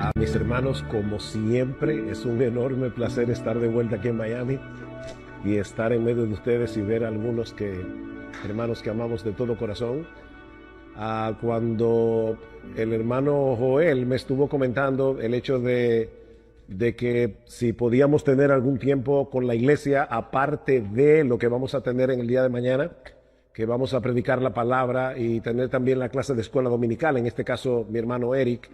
A mis hermanos, como siempre, es un enorme placer estar de vuelta aquí en Miami y estar en medio de ustedes y ver a algunos hermanos que amamos de todo corazón. Cuando el hermano Joel me estuvo comentando el hecho de que si podíamos tener algún tiempo con la iglesia, aparte de lo que vamos a tener en el día de mañana, que vamos a predicar la palabra y tener también la clase de escuela dominical, en este caso mi hermano Eric.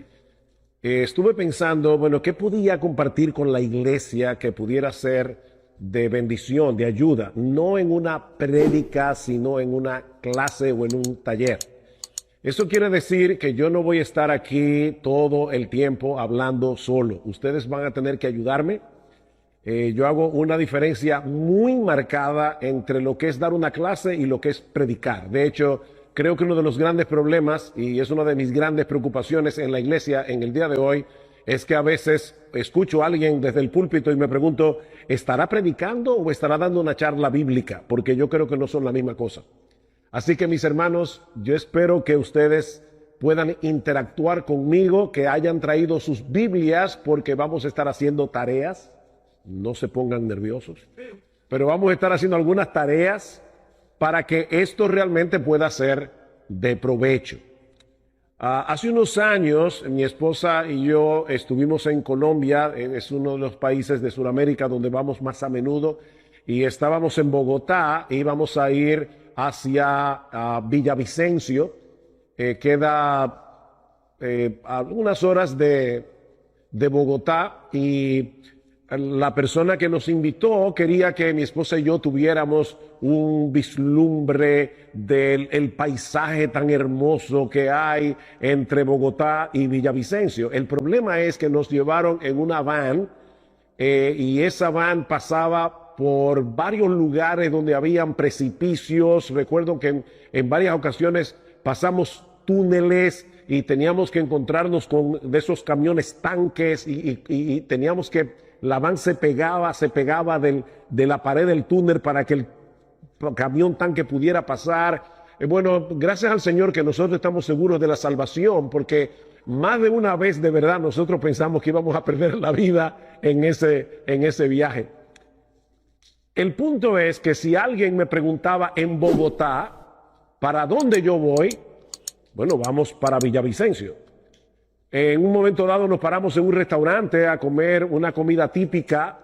Estuve pensando, bueno, ¿qué podía compartir con la iglesia que pudiera ser de bendición, de ayuda? No en una prédica, sino en una clase o en un taller. Eso quiere decir que yo no voy a estar aquí todo el tiempo hablando solo. Ustedes van a tener que ayudarme. Yo hago una diferencia muy marcada entre lo que es dar una clase y lo que es predicar. De hecho, creo que uno de los grandes problemas, y es una de mis grandes preocupaciones en la iglesia en el día de hoy, es que a veces escucho a alguien desde el púlpito y me pregunto, ¿estará predicando o estará dando una charla bíblica? Porque yo creo que no son la misma cosa. Así que mis hermanos, yo espero que ustedes puedan interactuar conmigo, que hayan traído sus Biblias, porque vamos a estar haciendo tareas. No se pongan nerviosos, pero vamos a estar haciendo algunas tareas para que esto realmente pueda ser de provecho. Hace unos años, mi esposa y yo estuvimos en Colombia, es uno de los países de Sudamérica donde vamos más a menudo, y estábamos en Bogotá, e íbamos a ir hacia Villavicencio, queda a unas horas de Bogotá, y la persona que nos invitó quería que mi esposa y yo tuviéramos un vislumbre del paisaje tan hermoso que hay entre Bogotá y Villavicencio. El problema es que nos llevaron en una van y esa van pasaba por varios lugares donde habían precipicios. Recuerdo que en varias ocasiones pasamos túneles y teníamos que encontrarnos con de esos camiones tanques y teníamos que... La van se pegaba de la pared del túnel para que el camión tanque pudiera pasar. Bueno, gracias al Señor que nosotros estamos seguros de la salvación, porque más de una vez de verdad nosotros pensamos que íbamos a perder la vida en ese viaje. El punto es que si alguien me preguntaba en Bogotá, ¿para dónde yo voy? Bueno, vamos para Villavicencio. En un momento dado nos paramos en un restaurante a comer una comida típica.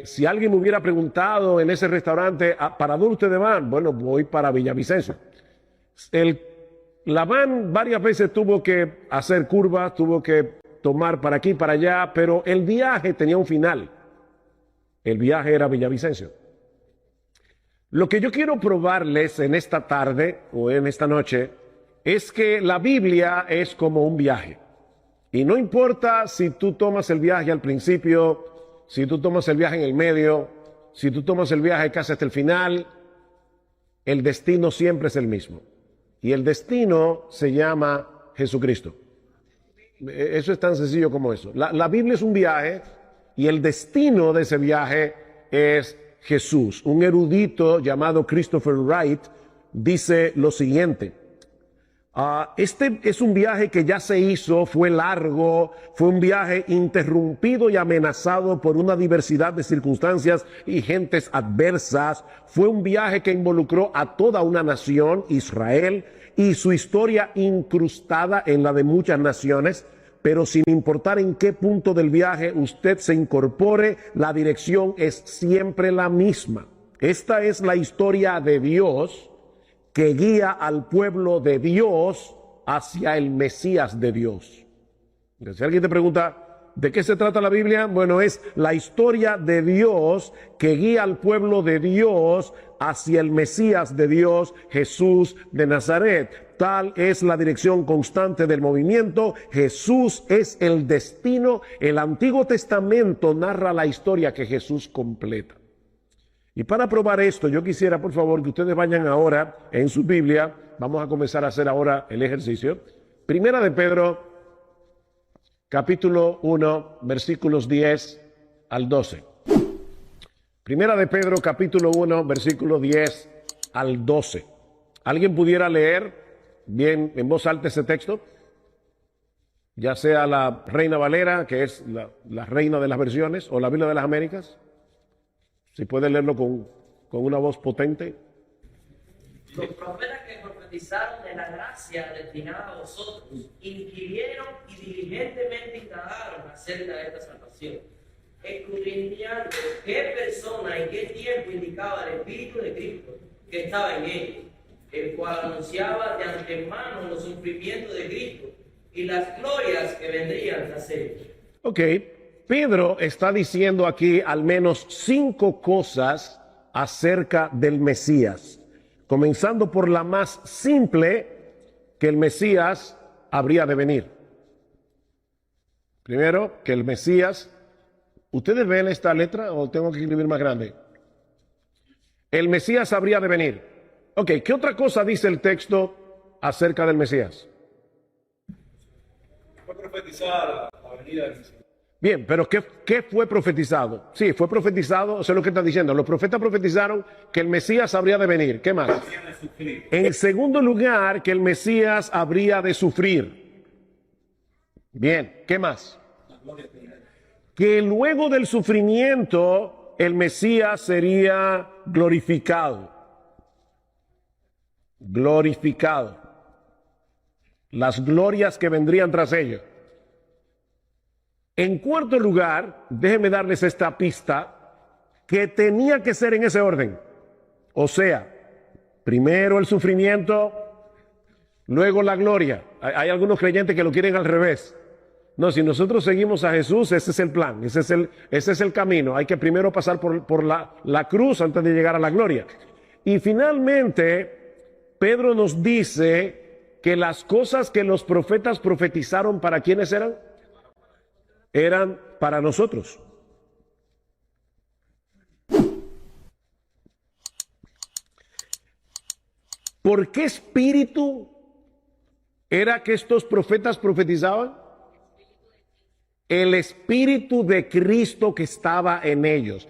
Si alguien me hubiera preguntado en ese restaurante, ¿para dónde ustedes van? Bueno, voy para Villavicencio. La van varias veces tuvo que hacer curvas, tuvo que tomar para aquí, para allá, pero el viaje tenía un final. El viaje era Villavicencio. Lo que yo quiero probarles en esta tarde o en esta noche es que la Biblia es como un viaje. Y no importa si tú tomas el viaje al principio, si tú tomas el viaje en el medio, si tú tomas el viaje casi hasta el final, el destino siempre es el mismo. Y el destino se llama Jesucristo. Eso es tan sencillo como eso. La Biblia es un viaje y el destino de ese viaje es Jesús. Un erudito llamado Christopher Wright dice lo siguiente. Este es un viaje que ya se hizo, fue largo, fue un viaje interrumpido y amenazado por una diversidad de circunstancias y gentes adversas. Fue un viaje que involucró a toda una nación, Israel, y su historia incrustada en la de muchas naciones. Pero sin importar en qué punto del viaje usted se incorpore, la dirección es siempre la misma. Esta es la historia de Dios que guía al pueblo de Dios hacia el Mesías de Dios. Si alguien te pregunta, ¿de qué se trata la Biblia? Bueno, es la historia de Dios que guía al pueblo de Dios hacia el Mesías de Dios, Jesús de Nazaret. Tal es la dirección constante del movimiento. Jesús es el destino. El Antiguo Testamento narra la historia que Jesús completa. Y para probar esto, yo quisiera, por favor, que ustedes vayan ahora en su Biblia. Vamos a comenzar a hacer ahora el ejercicio. Primera de Pedro, capítulo 1, versículos 10 al 12. Primera de Pedro, capítulo 1, versículo 10 al 12. ¿Alguien pudiera leer bien en voz alta ese texto? ya sea la Reina Valera, que es la reina de las versiones, o la Biblia de las Américas. Si puede leerlo con una voz potente. Los profetas que profetizaron de la gracia destinada a vosotros, inquirieron y diligentemente indagaron acerca de esta salvación, escudriñando qué persona y qué tiempo indicaba el Espíritu de Cristo que estaba en ellos, el cual anunciaba de antemano los sufrimientos de Cristo y las glorias que vendrían tras ellos. Ok, Pedro está diciendo aquí al menos 5 cosas acerca del Mesías, comenzando por la más simple, que el Mesías habría de venir. Primero, que el Mesías, ¿ustedes ven esta letra o tengo que escribir más grande? El Mesías habría de venir. Ok, ¿qué otra cosa dice el texto acerca del Mesías? Fue profetizada la venida del Mesías. Bien, pero ¿qué fue profetizado? Sí, fue profetizado, eso es lo que está diciendo. Los profetas profetizaron que el Mesías habría de venir. ¿Qué más? En segundo lugar, que el Mesías habría de sufrir. Bien, ¿qué más? Que luego del sufrimiento el Mesías sería glorificado. Glorificado. Las glorias que vendrían tras ello. En cuarto lugar, déjenme darles esta pista, que tenía que ser en ese orden. O sea, primero el sufrimiento, luego la gloria. Hay algunos creyentes que lo quieren al revés. No, si nosotros seguimos a Jesús, ese es el plan, ese es el camino. Hay que primero pasar por la cruz antes de llegar a la gloria. Y finalmente, Pedro nos dice que las cosas que los profetas profetizaron, ¿para quiénes eran? Eran para nosotros. ¿Por qué espíritu era que estos profetas profetizaban? El espíritu de Cristo que estaba en ellos.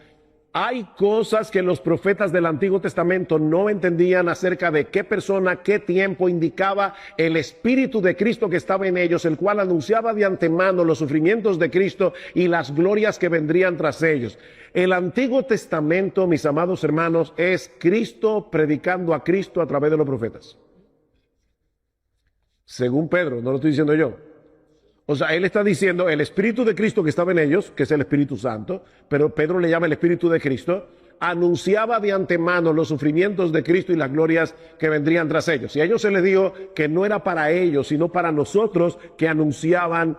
Hay cosas que los profetas del Antiguo Testamento no entendían acerca de qué persona, qué tiempo indicaba el Espíritu de Cristo que estaba en ellos, el cual anunciaba de antemano los sufrimientos de Cristo y las glorias que vendrían tras ellos. El Antiguo Testamento, mis amados hermanos, es Cristo predicando a Cristo a través de los profetas. Según Pedro, no lo estoy diciendo yo. O sea, él está diciendo el Espíritu de Cristo que estaba en ellos, que es el Espíritu Santo, pero Pedro le llama el Espíritu de Cristo, anunciaba de antemano los sufrimientos de Cristo y las glorias que vendrían tras ellos. Y a ellos se les dijo que no era para ellos, sino para nosotros que anunciaban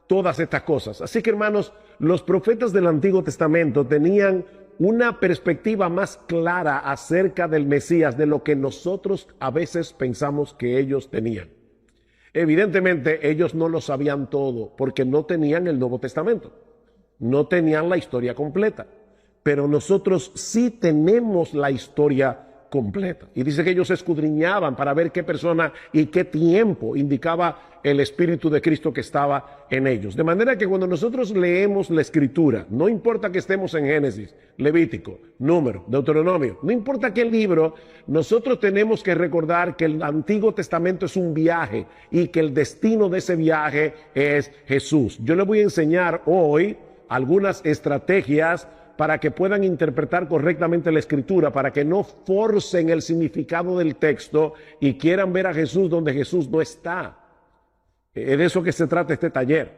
todas estas cosas. Así que, hermanos, los profetas del Antiguo Testamento tenían una perspectiva más clara acerca del Mesías de lo que nosotros a veces pensamos que ellos tenían. Evidentemente ellos no lo sabían todo porque no tenían el Nuevo Testamento, no tenían la historia completa, pero nosotros sí tenemos la historia completa. Y dice que ellos escudriñaban para ver qué persona y qué tiempo indicaba el Espíritu de Cristo que estaba en ellos. De manera que cuando nosotros leemos la Escritura, no importa que estemos en Génesis, Levítico, Número, Deuteronomio, no importa qué libro, nosotros tenemos que recordar que el Antiguo Testamento es un viaje y que el destino de ese viaje es Jesús. Yo les voy a enseñar hoy algunas estrategias para que puedan interpretar correctamente la Escritura, para que no forcen el significado del texto y quieran ver a Jesús donde Jesús no está. Es de eso que se trata este taller.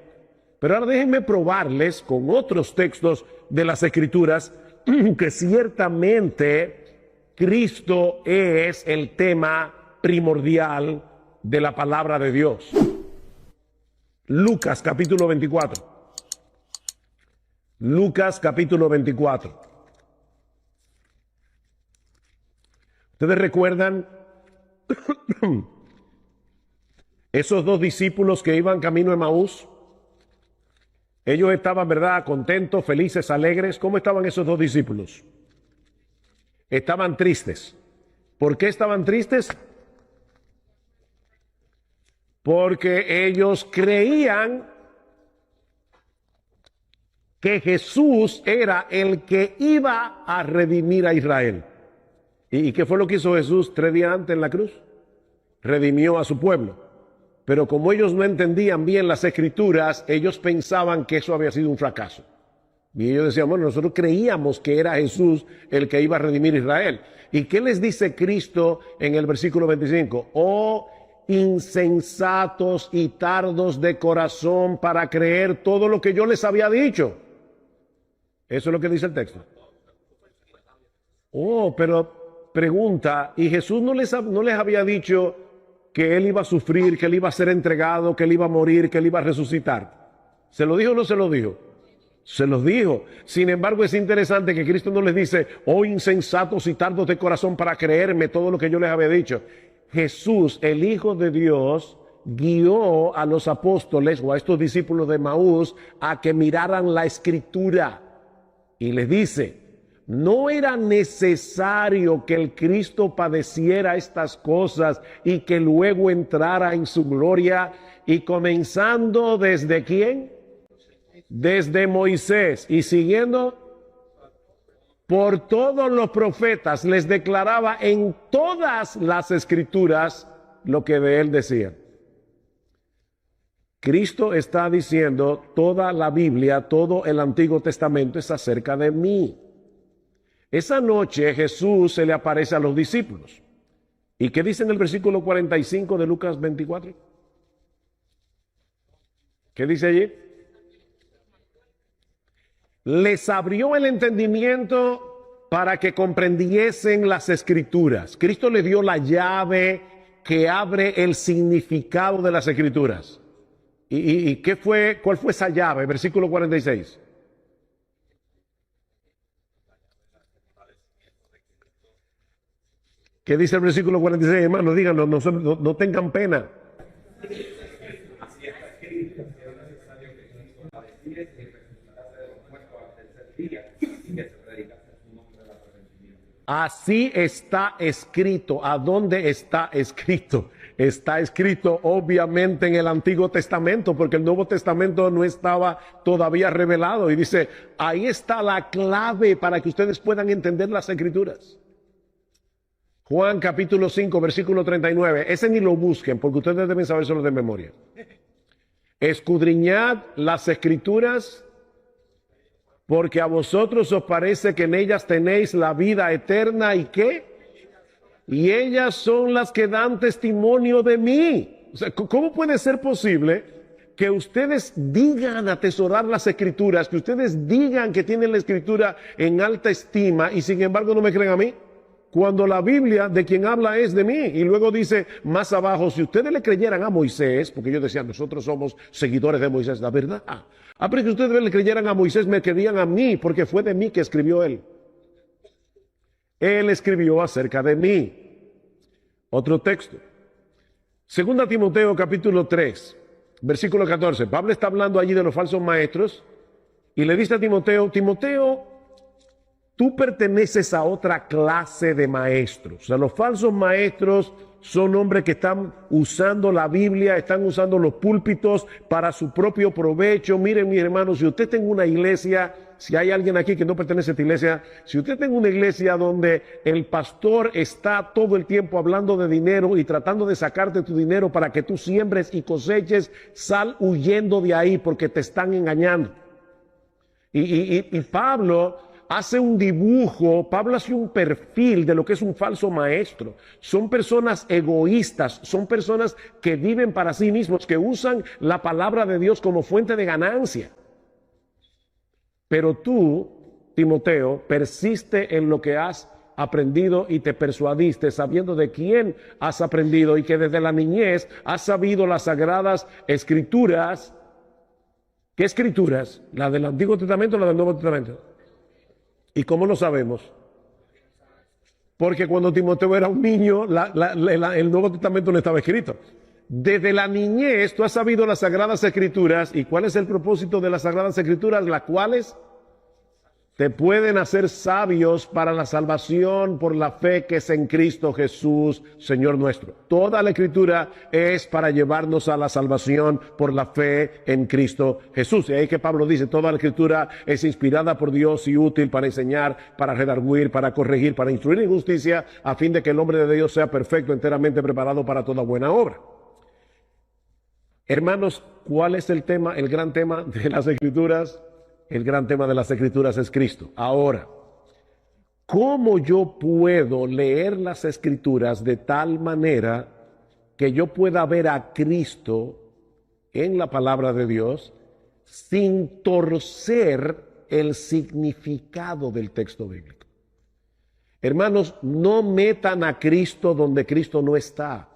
Pero ahora déjenme probarles con otros textos de las Escrituras que ciertamente Cristo es el tema primordial de la palabra de Dios. Lucas capítulo 24. Lucas capítulo 24. ¿Ustedes recuerdan esos dos discípulos que iban camino a Emaús? Ellos estaban, ¿verdad?, contentos, felices, alegres. ¿Cómo estaban esos dos discípulos? Estaban tristes. ¿Por qué estaban tristes? Porque ellos creían que Jesús era el que iba a redimir a Israel. ¿Y qué fue lo que hizo Jesús 3 días antes en la cruz? Redimió a su pueblo. Pero como ellos no entendían bien las escrituras, ellos pensaban que eso había sido un fracaso. Y ellos decían, bueno, nosotros creíamos que era Jesús el que iba a redimir a Israel. ¿Y qué les dice Cristo en el versículo 25? Oh, insensatos y tardos de corazón para creer todo lo que yo les había dicho. Eso es lo que dice el texto. Oh, pero pregunta, ¿y Jesús no les había dicho que él iba a sufrir, que él iba a ser entregado, que él iba a morir, que él iba a resucitar? ¿Se lo dijo o no se lo dijo? Se los dijo. Sin embargo, es interesante que Cristo no les dice, oh insensatos y tardos de corazón para creerme todo lo que yo les había dicho. Jesús, el Hijo de Dios, guió a los apóstoles o a estos discípulos de Maús a que miraran la Escritura. Y les dice, no era necesario que el Cristo padeciera estas cosas y que luego entrara en su gloria, y comenzando desde ¿quién? Desde Moisés y siguiendo por todos los profetas, les declaraba en todas las escrituras lo que de él decían. Cristo está diciendo, toda la Biblia, todo el Antiguo Testamento es acerca de mí. Esa noche Jesús se le aparece a los discípulos. ¿Y qué dice en el versículo 45 de Lucas 24? ¿Qué dice allí? Les abrió el entendimiento para que comprendiesen las escrituras. Cristo le dio la llave que abre el significado de las escrituras. ¿Y qué fue? ¿Cuál fue esa llave? Versículo 46. ¿Qué dice el versículo 46, hermano? Díganlo, no tengan pena. Así está escrito. ¿A dónde está escrito? Está escrito obviamente en el Antiguo Testamento, porque el Nuevo Testamento no estaba todavía revelado. Y dice, ahí está la clave para que ustedes puedan entender las Escrituras. Juan capítulo 5, versículo 39. Ese ni lo busquen, porque ustedes deben saber solo de memoria. Escudriñad las Escrituras, porque a vosotros os parece que en ellas tenéis la vida eterna. ¿Y qué? Y ellas son las que dan testimonio de mí. O sea, ¿cómo puede ser posible que ustedes digan atesorar las Escrituras, que ustedes digan que tienen la Escritura en alta estima y sin embargo no me creen a mí? Cuando la Biblia de quien habla es de mí. Y luego dice más abajo, si ustedes le creyeran a Moisés, porque ellos decían, nosotros somos seguidores de Moisés, la verdad. Pero que ustedes le creyeran a Moisés, me creían a mí, porque fue de mí que escribió él. Él escribió acerca de mí. Otro texto. Segunda Timoteo capítulo 3, versículo 14. Pablo está hablando allí de los falsos maestros y le dice a Timoteo, Timoteo, tú perteneces a otra clase de maestros. O sea, los falsos maestros son hombres que están usando la Biblia, están usando los púlpitos para su propio provecho. Miren, mis hermanos, si usted tiene una iglesia, si hay alguien aquí que no pertenece a esta iglesia, si usted tiene una iglesia donde el pastor está todo el tiempo hablando de dinero y tratando de sacarte tu dinero para que tú siembres y coseches, sal huyendo de ahí porque te están engañando. Y Pablo hace un dibujo, Pablo hace un perfil de lo que es un falso maestro. Son personas egoístas, son personas que viven para sí mismos, que usan la palabra de Dios como fuente de ganancia. Pero tú, Timoteo, persiste en lo que has aprendido y te persuadiste, sabiendo de quién has aprendido y que desde la niñez has sabido las sagradas escrituras. ¿Qué escrituras? ¿La del Antiguo Testamento o la del Nuevo Testamento? ¿Y cómo lo sabemos? Porque cuando Timoteo era un niño, el Nuevo Testamento no estaba escrito. Desde la niñez tú has sabido las Sagradas Escrituras. ¿Y cuál es el propósito de las Sagradas Escrituras? Las cuales te pueden hacer sabios para la salvación por la fe que es en Cristo Jesús, Señor nuestro. Toda la Escritura es para llevarnos a la salvación por la fe en Cristo Jesús. Y ahí que Pablo dice, toda la Escritura es inspirada por Dios y útil para enseñar, para redarguir, para corregir, para instruir en justicia, a fin de que el hombre de Dios sea perfecto, enteramente preparado para toda buena obra. Hermanos, ¿cuál es el tema, el gran tema de las Escrituras? El gran tema de las Escrituras es Cristo. Ahora, ¿cómo yo puedo leer las Escrituras de tal manera que yo pueda ver a Cristo en la palabra de Dios sin torcer el significado del texto bíblico? Hermanos, no metan a Cristo donde Cristo no está.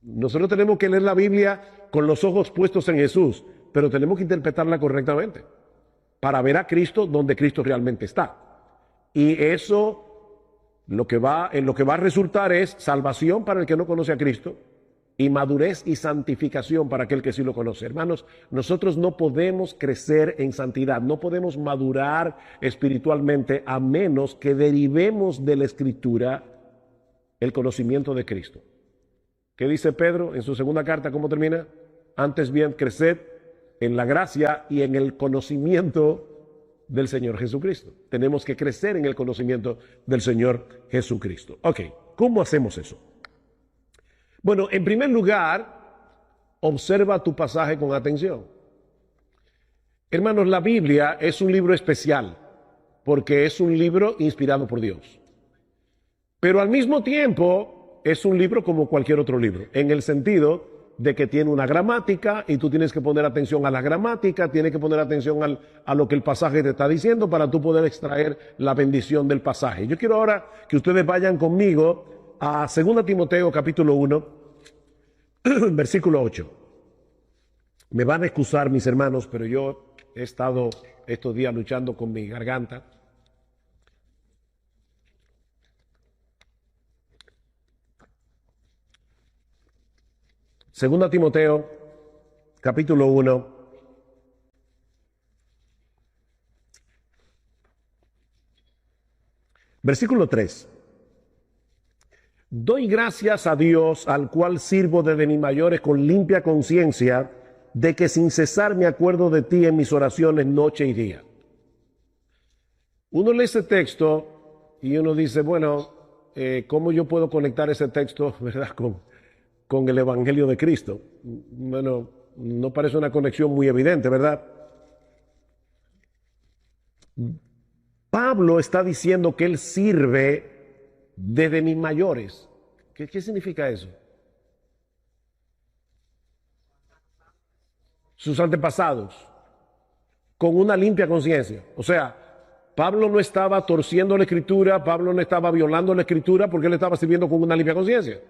Nosotros tenemos que leer la Biblia con los ojos puestos en Jesús, pero tenemos que interpretarla correctamente para ver a Cristo donde Cristo realmente está. Y eso en lo que va a resultar es salvación para el que no conoce a Cristo y madurez y santificación para aquel que sí lo conoce. Hermanos, nosotros no podemos crecer en santidad, no podemos madurar espiritualmente a menos que derivemos de la Escritura el conocimiento de Cristo. ¿Qué dice Pedro en su segunda carta? ¿Cómo termina? Antes bien, creced en la gracia y en el conocimiento del Señor Jesucristo. Tenemos que crecer en el conocimiento del Señor Jesucristo. Ok, ¿cómo hacemos eso? Bueno, en primer lugar, observa tu pasaje con atención. Hermanos, la Biblia es un libro especial porque es un libro inspirado por Dios. Pero al mismo tiempo es un libro como cualquier otro libro, en el sentido de que tiene una gramática y tú tienes que poner atención a la gramática, tienes que poner atención a lo que el pasaje te está diciendo para tú poder extraer la bendición del pasaje. Yo quiero ahora que ustedes vayan conmigo a 2 Timoteo capítulo 1, versículo 8. Me van a excusar mis hermanos, pero yo he estado estos días luchando con mi garganta. Segunda Timoteo, capítulo 1, versículo 3. Doy gracias a Dios, al cual sirvo desde mis mayores con limpia conciencia, de que sin cesar me acuerdo de ti en mis oraciones noche y día. Uno lee ese texto y uno dice, bueno, ¿cómo yo puedo conectar ese texto, verdad, con el Evangelio de Cristo? Bueno, no parece una conexión muy evidente, ¿verdad? Pablo está diciendo que él sirve desde mis mayores. ¿Qué significa eso? Sus antepasados, con una limpia conciencia. O sea, Pablo no estaba torciendo la Escritura, Pablo no estaba violando la Escritura porque él estaba sirviendo con una limpia conciencia.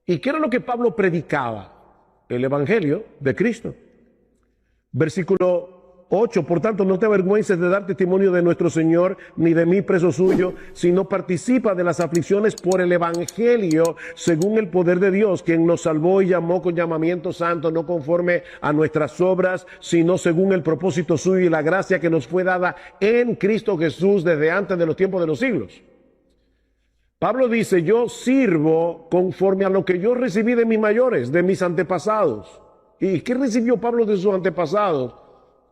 ¿Y qué era lo que Pablo predicaba? El Evangelio de Cristo. Versículo 8, por tanto, no te avergüences de dar testimonio de nuestro Señor, ni de mí preso suyo, sino participa de las aflicciones por el Evangelio, según el poder de Dios, quien nos salvó y llamó con llamamiento santo, no conforme a nuestras obras, sino según el propósito suyo y la gracia que nos fue dada en Cristo Jesús desde antes de los tiempos de los siglos. Pablo dice, yo sirvo conforme a lo que yo recibí de mis mayores, de mis antepasados. ¿Y qué recibió Pablo de sus antepasados?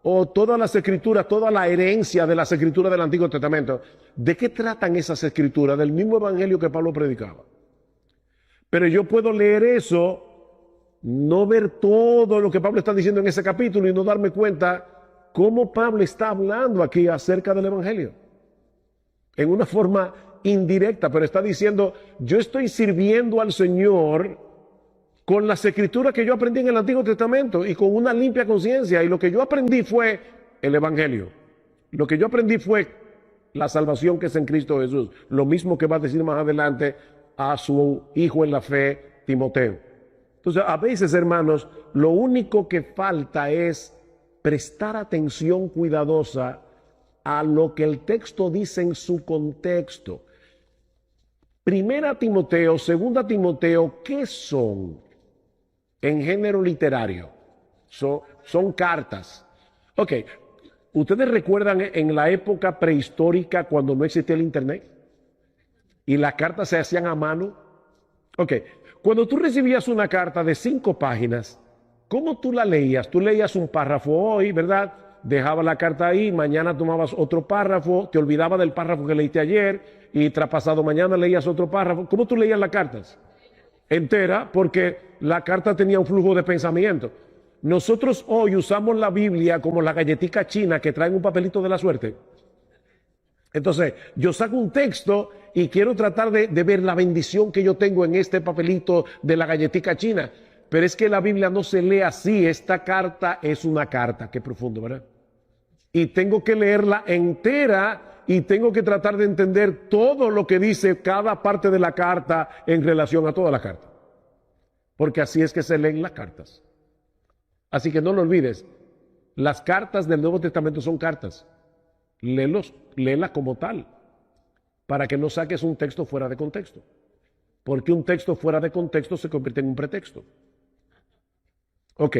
O todas las escrituras, toda la herencia de las escrituras del Antiguo Testamento. ¿De qué tratan esas escrituras? Del mismo evangelio que Pablo predicaba. Pero yo puedo leer eso, no ver todo lo que Pablo está diciendo en ese capítulo y no darme cuenta cómo Pablo está hablando aquí acerca del evangelio. En una forma indirecta, pero está diciendo, yo estoy sirviendo al Señor con las escrituras que yo aprendí en el Antiguo Testamento y con una limpia conciencia. Y lo que yo aprendí fue el Evangelio. Lo que yo aprendí fue la salvación que es en Cristo Jesús. Lo mismo que va a decir más adelante a su hijo en la fe, Timoteo. Entonces, a veces, hermanos, lo único que falta es prestar atención cuidadosa a lo que el texto dice en su contexto. Primera Timoteo, segunda Timoteo, ¿qué son? En género literario, son cartas. Ok, ¿ustedes recuerdan en la época prehistórica cuando no existía el internet? Y las cartas se hacían a mano. Ok, cuando tú recibías una carta de 5 páginas, ¿cómo tú la leías? Tú leías un párrafo hoy, ¿verdad? Dejabas la carta ahí, mañana tomabas otro párrafo, te olvidabas del párrafo que leíste ayer y traspasado mañana leías otro párrafo. ¿Cómo tú leías las cartas? entera, porque la carta tenía un flujo de pensamiento. Nosotros hoy usamos la Biblia como la galletica china que traen un papelito de la suerte. Entonces, yo saco un texto y quiero tratar de ver la bendición que yo tengo en este papelito de la galletica china. Pero es que la Biblia no se lee así. Esta carta es una carta. Qué profundo, ¿verdad? Y tengo que leerla entera y tengo que tratar de entender todo lo que dice cada parte de la carta en relación a toda la carta. Porque así es que se leen las cartas. Así que no lo olvides. Las cartas del Nuevo Testamento son cartas. Léelas como tal, para que no saques un texto fuera de contexto, porque un texto fuera de contexto se convierte en un pretexto. Ok,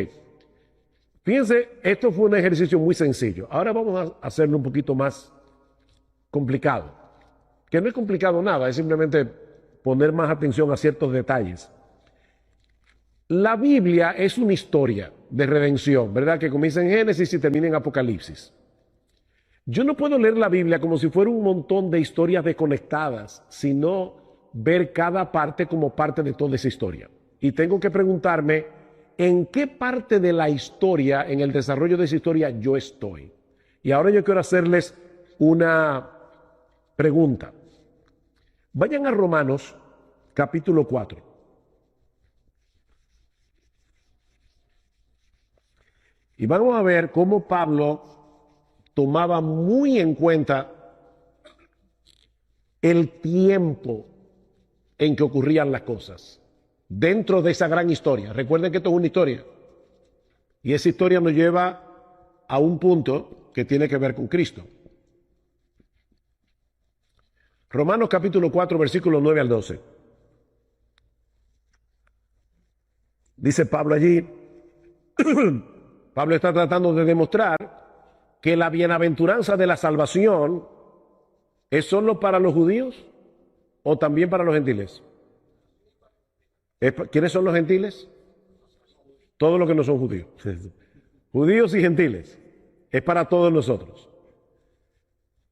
fíjense, esto fue un ejercicio muy sencillo. Ahora vamos a hacerlo un poquito más complicado, que no es complicado nada, es simplemente poner más atención a ciertos detalles. La Biblia es una historia de redención, ¿verdad? Que comienza en Génesis y termina en Apocalipsis. Yo no puedo leer la Biblia como si fuera un montón de historias desconectadas, sino ver cada parte como parte de toda esa historia. Y tengo que preguntarme, ¿en qué parte de la historia, en el desarrollo de esa historia, yo estoy? Y ahora yo quiero hacerles una pregunta. Vayan a Romanos, capítulo 4. Y vamos a ver cómo Pablo tomaba muy en cuenta el tiempo en que ocurrían las cosas dentro de esa gran historia. Recuerden que esto es una historia y esa historia nos lleva a un punto que tiene que ver con Cristo. Romanos capítulo 4, versículos 9 al 12. Dice Pablo allí, Pablo está tratando de demostrar que la bienaventuranza de la salvación es solo para los judíos o también para los gentiles. ¿Quiénes son los gentiles? Todos los que no son judíos. Judíos y gentiles. Es para todos nosotros.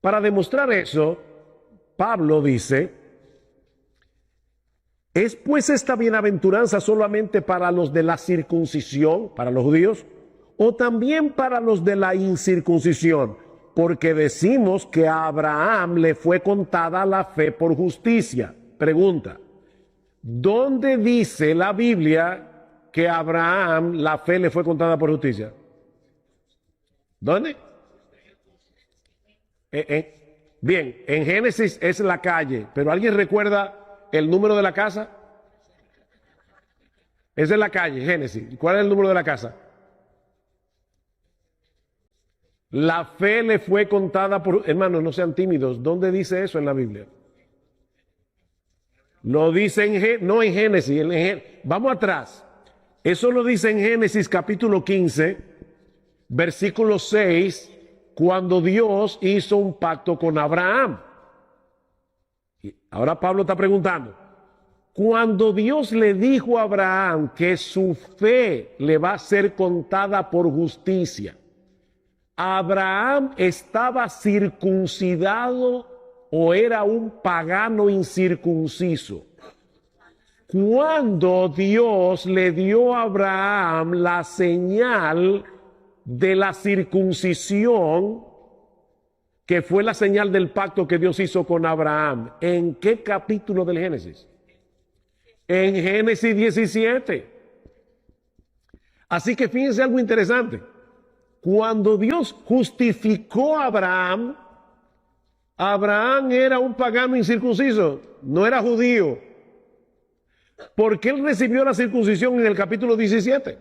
Para demostrar eso, Pablo dice, ¿es pues esta bienaventuranza solamente para los de la circuncisión, para los judíos, o también para los de la incircuncisión? Porque decimos que a Abraham le fue contada la fe por justicia. Pregunta, ¿dónde dice la Biblia que a Abraham la fe le fue contada por justicia? ¿Dónde? Bien, en Génesis es la calle, pero ¿alguien recuerda el número de la casa? Esa es la calle, Génesis. ¿Cuál es el número de la casa? La fe le fue contada por... Hermanos, no sean tímidos. ¿Dónde dice eso en la Biblia? Lo dice no en Génesis. Vamos atrás. Eso lo dice en Génesis capítulo 15, versículo 6, cuando Dios hizo un pacto con Abraham. Y ahora Pablo está preguntando, cuando Dios le dijo a Abraham que su fe le va a ser contada por justicia, ¿Abraham estaba circuncidado o era un pagano incircunciso? Cuando Dios le dio a Abraham la señal de la circuncisión, que fue la señal del pacto que Dios hizo con Abraham, ¿en qué capítulo del Génesis? En Génesis 17. Así que fíjense algo interesante. Cuando Dios justificó a Abraham, Abraham era un pagano incircunciso, no era judío. Porque él recibió la circuncisión en el capítulo 17.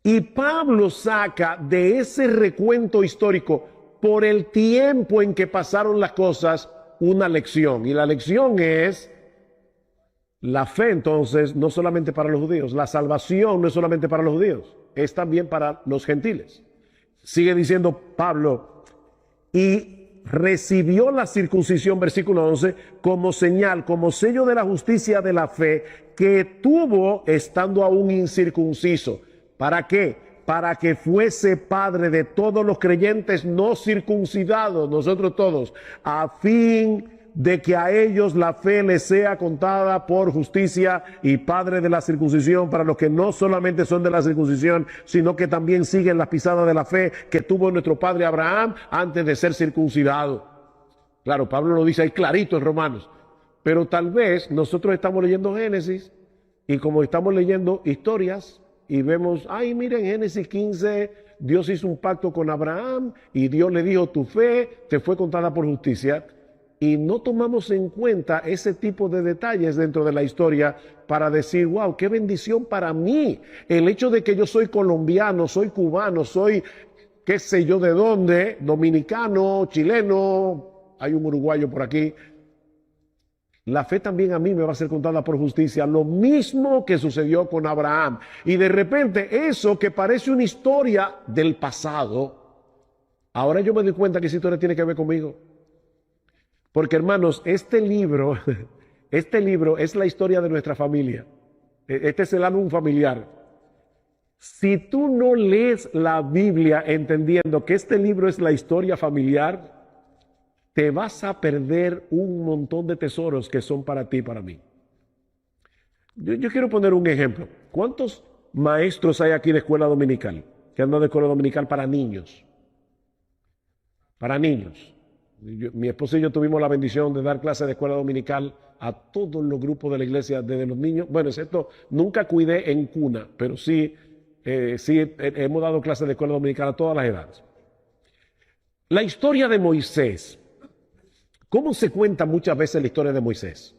Y Pablo saca de ese recuento histórico, por el tiempo en que pasaron las cosas, una lección. Y la lección es la fe, entonces, no solamente para los judíos. La salvación no es solamente para los judíos, es también para los gentiles. Sigue diciendo Pablo, y recibió la circuncisión, versículo 11, como señal, como sello de la justicia de la fe que tuvo estando aún incircunciso. ¿Para qué? Para que fuese padre de todos los creyentes no circuncidados, nosotros todos, a fin de que a ellos la fe les sea contada por justicia, y padre de la circuncisión para los que no solamente son de la circuncisión, sino que también siguen las pisadas de la fe que tuvo nuestro padre Abraham antes de ser circuncidado. Claro, Pablo lo dice ahí clarito en Romanos, pero tal vez nosotros estamos leyendo Génesis y como estamos leyendo historias y vemos, ay, miren, Génesis 15, Dios hizo un pacto con Abraham y Dios le dijo, tu fe te fue contada por justicia, y no tomamos en cuenta ese tipo de detalles dentro de la historia para decir, wow, qué bendición para mí el hecho de que yo soy colombiano, soy cubano, soy qué sé yo de dónde, dominicano, chileno, hay un uruguayo por aquí. La fe también a mí me va a ser contada por justicia, lo mismo que sucedió con Abraham. Y de repente eso que parece una historia del pasado, ahora yo me doy cuenta que esa historia tiene que ver conmigo. Porque hermanos, este libro es la historia de nuestra familia. Este es el álbum familiar. Si tú no lees la Biblia entendiendo que este libro es la historia familiar, te vas a perder un montón de tesoros que son para ti y para mí. Yo quiero poner un ejemplo. ¿Cuántos maestros hay aquí de escuela dominical? Que andan de escuela dominical para niños. Para niños. Mi esposa y yo tuvimos la bendición de dar clases de escuela dominical a todos los grupos de la iglesia, desde los niños. Bueno, excepto, nunca cuidé en cuna, pero sí hemos dado clases de escuela dominical a todas las edades. La historia de Moisés. ¿Cómo se cuenta muchas veces la historia de Moisés?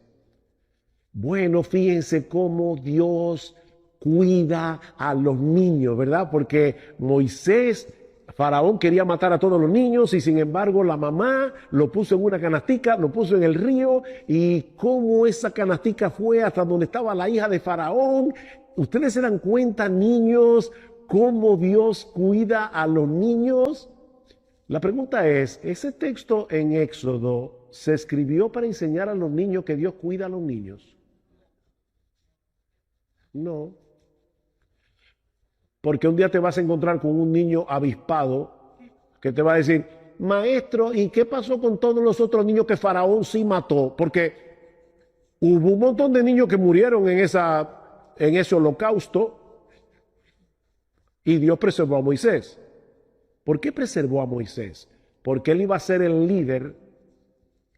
Bueno, fíjense cómo Dios cuida a los niños, ¿verdad? Porque Moisés, Faraón quería matar a todos los niños y sin embargo la mamá lo puso en una canastica, lo puso en el río, y cómo esa canastica fue hasta donde estaba la hija de Faraón. ¿Ustedes se dan cuenta, niños, cómo Dios cuida a los niños? La pregunta es, ¿ese texto en Éxodo se escribió para enseñar a los niños que Dios cuida a los niños? No. Porque un día te vas a encontrar con un niño avispado que te va a decir, maestro, ¿y qué pasó con todos los otros niños que Faraón sí mató? Porque hubo un montón de niños que murieron en ese holocausto y Dios preservó a Moisés. ¿Por qué preservó a Moisés? Porque él iba a ser el líder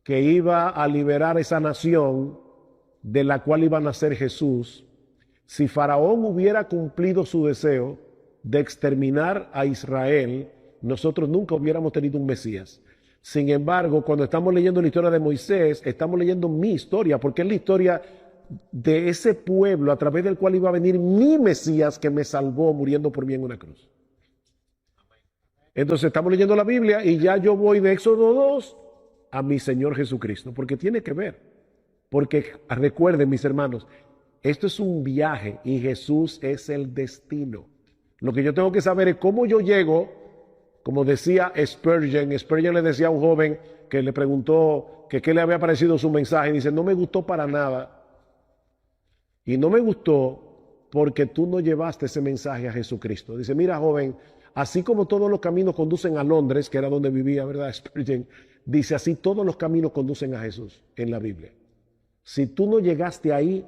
que iba a liberar esa nación de la cual iba a nacer Jesús. Si Faraón hubiera cumplido su deseo de exterminar a Israel, nosotros nunca hubiéramos tenido un Mesías. Sin embargo, cuando estamos leyendo la historia de Moisés, estamos leyendo mi historia, porque es la historia de ese pueblo a través del cual iba a venir mi Mesías que me salvó muriendo por mí en una cruz. Entonces estamos leyendo la Biblia y ya yo voy de Éxodo 2 a mi Señor Jesucristo, porque tiene que ver. Porque recuerden, mis hermanos, esto es un viaje y Jesús es el destino. Lo que yo tengo que saber es cómo yo llego, como decía Spurgeon. Spurgeon le decía a un joven que le preguntó que qué le había parecido su mensaje, y dice, no me gustó para nada. Y no me gustó porque tú no llevaste ese mensaje a Jesucristo. Dice, mira, joven, así como todos los caminos conducen a Londres, que era donde vivía, ¿verdad? Spurgeon, dice, así todos los caminos conducen a Jesús en la Biblia. Si tú no llegaste ahí,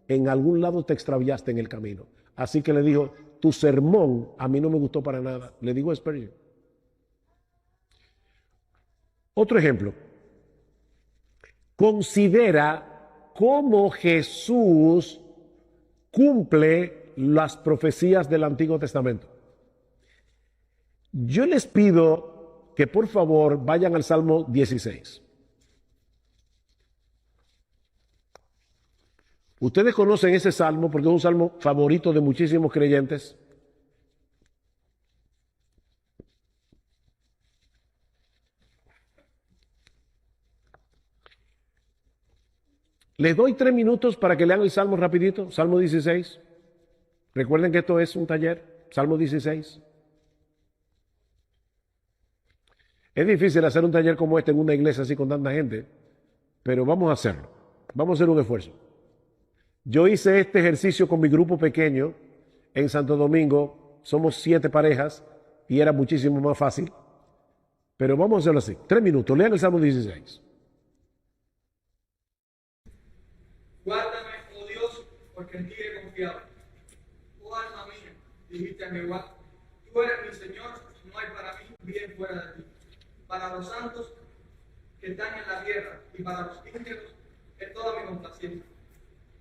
en algún lado te extraviaste en el camino. Así que le dijo, tu sermón a mí no me gustó para nada. Le digo a Spurgeon. Otro ejemplo. Considera cómo Jesús cumple las profecías del Antiguo Testamento. Yo les pido que por favor vayan al Salmo 16. Ustedes conocen ese salmo porque es un salmo favorito de muchísimos creyentes. Les doy 3 minutos para que lean el salmo rapidito, Salmo 16. Recuerden que esto es un taller, Salmo 16. Es difícil hacer un taller como este en una iglesia así con tanta gente, pero vamos a hacerlo. Vamos a hacer un esfuerzo. Yo hice este ejercicio con mi grupo pequeño en Santo Domingo. Somos 7 parejas y era muchísimo más fácil. Pero vamos a hacerlo así. 3 minutos. Lean el Salmo 16. porque en ti he confiado. Oh alma mía, dijiste a Jehová, tú eres mi Señor, no hay para mí bien fuera de ti. Para los santos que están en la tierra y para los íntegros es toda mi complacencia.